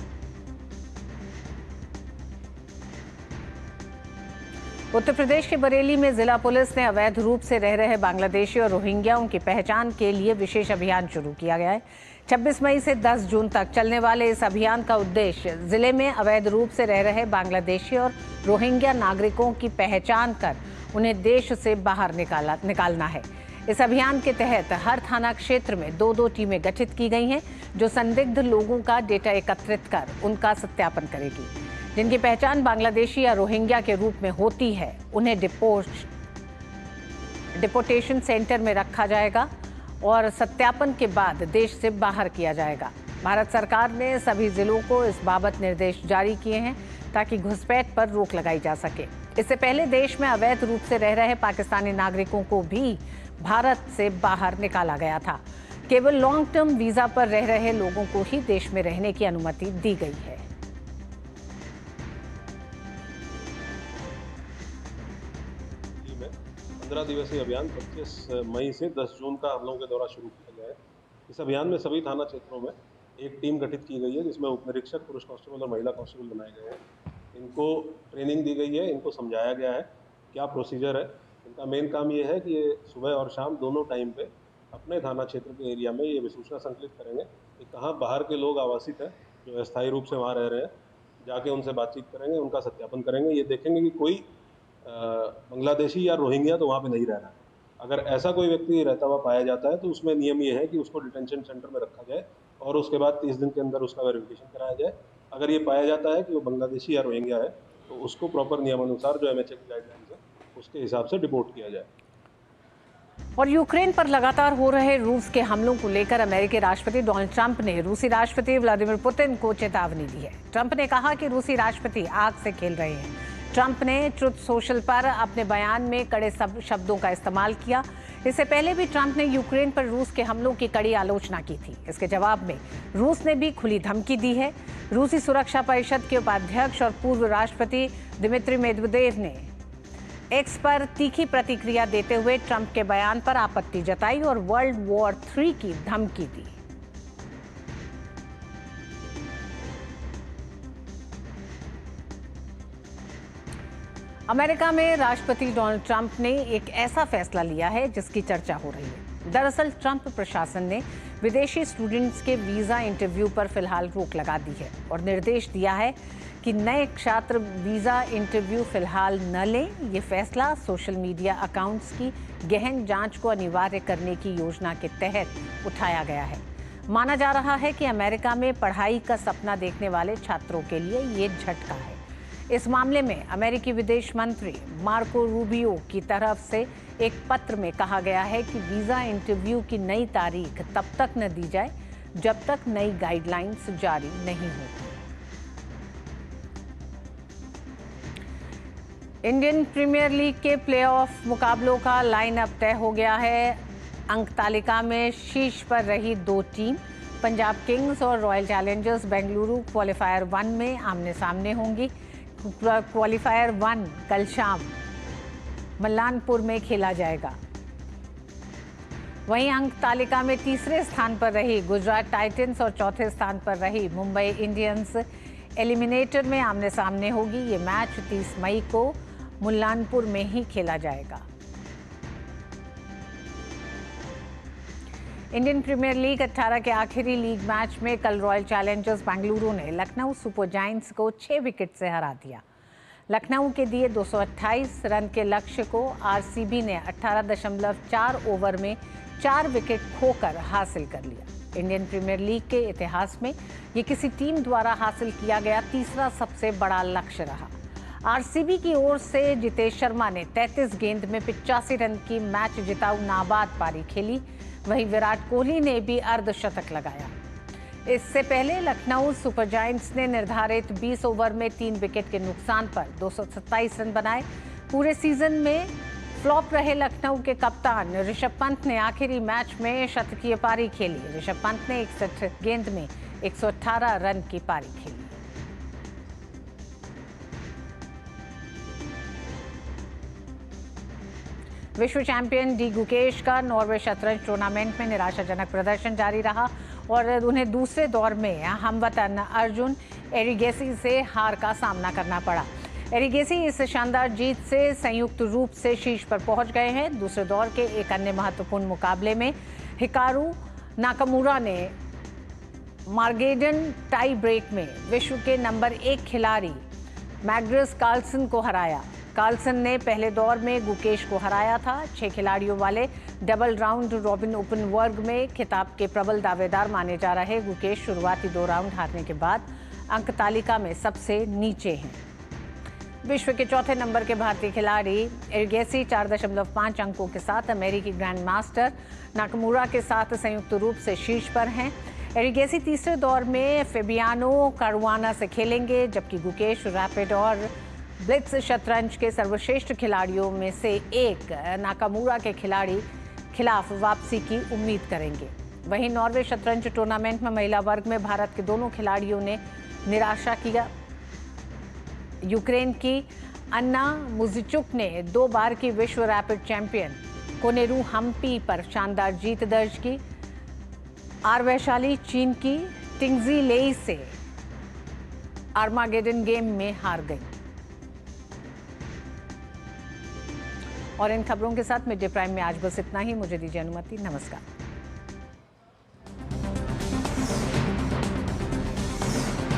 उत्तर प्रदेश के बरेली में जिला पुलिस ने अवैध रूप से रह रहे बांग्लादेशी और रोहिंग्याओं की पहचान के लिए विशेष अभियान शुरू किया गया है। 26 मई से 10 जून तक चलने वाले इस अभियान का उद्देश्य जिले में अवैध रूप से रह रहे बांग्लादेशी और रोहिंग्या नागरिकों की पहचान कर उन्हें देश से बाहर निकालना है। इस अभियान के तहत हर थाना क्षेत्र में 2-2 टीमें गठित की गई हैं, जो संदिग्ध लोगों का डेटा एकत्रित कर उनका सत्यापन करेगी। जिनकी पहचान बांग्लादेशी या रोहिंग्या के रूप में होती है, उन्हें डिपोटेशन सेंटर में रखा जाएगा और सत्यापन के बाद देश से बाहर किया जाएगा। भारत सरकार ने सभी जिलों को इस बाबत निर्देश जारी किए हैं ताकि घुसपैठ पर रोक लगाई जा सके। इससे पहले देश में अवैध रूप से रह रहे पाकिस्तानी नागरिकों को भी भारत से बाहर निकाला गया था। केवल लॉन्ग टर्म वीजा पर रह रहे लोगों को ही देश में रहने की अनुमति दी गई है। में 15 दिवसीय अभियान 25 मई से 10 जून का हम लोगों के द्वारा शुरू किया गया है। इस अभियान में सभी थाना क्षेत्रों में एक टीम गठित की गई है जिसमें उप निरीक्षक, पुरुष कांस्टेबल और महिला कांस्टेबल बनाए गए हैं। इनको ट्रेनिंग दी गई है, इनको समझाया गया है क्या प्रोसीजर है। इनका मेन काम ये है कि ये सुबह और शाम दोनों टाइम पे अपने थाना क्षेत्र के एरिया में ये विसूचना संकलित करेंगे कि कहाँ बाहर के लोग आवासित हैं जो अस्थायी रूप से वहाँ रह रहे हैं। जाके उनसे बातचीत करेंगे, उनका सत्यापन करेंगे, ये देखेंगे कि कोई बांग्लादेशी या रोहिंग्या तो वहाँ पे नहीं रह रहा है। अगर ऐसा कोई व्यक्ति रहता हुआ पाया जाता है तो उसमें नियम ये है कि उसको डिटेंशन सेंटर में रखा जाए और उसके बाद 30 दिन के अंदर उसका वेरिफिकेशन कराया जाए। अगर ये पाया जाता है कि वो बांग्लादेशी या रोहिंग्या है तो उसको प्रॉपर नियमानुसार जो MHA की गाइडलाइंस है उसके हिसाब से डिपोर्ट किया जाए। और यूक्रेन पर लगातार हो रहे रूस के हमलों को लेकर अमेरिकी राष्ट्रपति डोनाल्ड ट्रंप ने रूसी राष्ट्रपति व्लादिमीर पुतिन को चेतावनी दी है। ट्रंप ने कहा कि रूसी राष्ट्रपति आग से खेल रहे हैं। ट्रंप ने ट्रुथ सोशल पर अपने बयान में कड़े शब्दों का इस्तेमाल किया। इससे पहले भी ट्रंप ने यूक्रेन पर रूस के हमलों की कड़ी आलोचना की थी। इसके जवाब में रूस ने भी खुली धमकी दी है। रूसी सुरक्षा परिषद के उपाध्यक्ष और पूर्व राष्ट्रपति दिमित्री मेदवेदेव ने एक्स पर तीखी प्रतिक्रिया देते हुए ट्रंप के बयान पर आपत्ति जताई और वर्ल्ड वॉर 3 की धमकी दी। अमेरिका में राष्ट्रपति डोनाल्ड ट्रंप ने एक ऐसा फैसला लिया है जिसकी चर्चा हो रही है। दरअसल ट्रंप प्रशासन ने विदेशी स्टूडेंट्स के वीजा इंटरव्यू पर फिलहाल रोक लगा दी है और निर्देश दिया है कि नए छात्र वीजा इंटरव्यू फिलहाल न लें। ये फैसला सोशल मीडिया अकाउंट्स की गहन जांच को अनिवार्य करने की योजना के तहत उठाया गया है। माना जा रहा है कि अमेरिका में पढ़ाई का सपना देखने वाले छात्रों के लिए ये झटका है। इस मामले में अमेरिकी विदेश मंत्री मार्को रूबियो की तरफ से एक पत्र में kha गया है कि वीजा इंटरव्यू की नई तारीख तब तक न दी जाए जब तक नई गाइडलाइंस जारी नहीं होती। इंडियन प्रीमियर लीग के प्लेऑफ मुकाबलों का लाइनअप तय हो गया है। अंक तालिका में शीर्ष पर रही 2 टीम पंजाब किंग्स और रॉयल चैलेंजर्स बेंगलुरु क्वालिफायर 1 में आमने सामने होंगी। क्वालिफायर 1 कल शाम मल्लानपुर में खेला जाएगा। वहीं अंक तालिका में तीसरे स्थान पर रही गुजरात टाइटंस और चौथे स्थान पर रही मुंबई इंडियंस एलिमिनेटर में आमने सामने होगी। ये मैच 30 मई को मुल्लानपुर में ही खेला जाएगा। इंडियन प्रीमियर लीग 18 के आखिरी लीग मैच में कल रॉयल चैलेंजर्स बेंगलुरु ने लखनऊ सुपर जायंट्स को 6 विकेट से हरा दिया। लखनऊ के दिए 228 रन के लक्ष्य को आरसीबी ने 18.4 ओवर में 4 विकेट खोकर हासिल कर लिया। इंडियन प्रीमियर लीग के इतिहास में ये किसी टीम द्वारा हासिल किया गया तीसरा सबसे बड़ा लक्ष्य रहा। आरसीबी की ओर से जितेश शर्मा ने 33 गेंद में 85 रन की मैच जिताऊ नाबाद पारी खेली। वहीं विराट कोहली ने भी अर्धशतक लगाया। इससे पहले लखनऊ सुपर जायंट्स ने निर्धारित 20 ओवर में 3 विकेट के नुकसान पर 227 रन बनाए। पूरे सीजन में फ्लॉप रहे लखनऊ के कप्तान ऋषभ पंत ने आखिरी मैच में शतकीय पारी खेली। ऋषभ पंत ने 61 गेंद में 118 रन की पारी खेली। विश्व चैंपियन डी गुकेश का नॉर्वे शतरंज टूर्नामेंट में निराशाजनक प्रदर्शन जारी रहा और उन्हें दूसरे दौर में हमवतन अर्जुन एरिगेसी से हार का सामना करना पड़ा। एरिगेसी इस शानदार जीत से संयुक्त रूप से शीर्ष पर पहुंच गए हैं। दूसरे दौर के एक अन्य महत्वपूर्ण मुकाबले में हिकारू नाकामुरा ने मार्गेडन टाई ब्रेक में विश्व के नंबर 1 खिलाड़ी मैग्नस कार्लसन को हराया। कार्लसन ने पहले दौर में गुकेश को हराया था। 6 खिलाड़ियों वाले डबल राउंड रॉबिन ओपन वर्ग में खिताब के प्रबल दावेदार माने जा रहे गुकेश शुरुआती 2 राउंड हारने के बाद अंक तालिका में सबसे नीचे हैं। विश्व के चौथे नंबर के भारतीय खिलाड़ी एरिगेसी 4.5 अंकों के साथ अमेरिकी ग्रैंड मास्टर नाकामुरा के साथ संयुक्त रूप से शीर्ष पर हैं। एरिगेसी तीसरे दौर में फेबियानो कारुआना से खेलेंगे, जबकि गुकेश रैपिड और ब्लिट्ज शतरंज के सर्वश्रेष्ठ खिलाड़ियों में से एक नाकामुरा के खिलाफ वापसी की उम्मीद करेंगे। वहीं नॉर्वे शतरंज टूर्नामेंट में महिला वर्ग में भारत के दोनों खिलाड़ियों ने निराशा किया। यूक्रेन की अन्ना मुजिचुक ने 2 बार की विश्व रैपिड चैंपियन कोनेरू हम्पी पर शानदार जीत दर्ज की। आर वैशाली चीन की टिंगजी लेई से आर्मागेडन गेम में हार गई। और इन खबरों के साथ मिड डे प्राइम में आज बस इतना ही। मुझे दीजिए अनुमति। नमस्कार।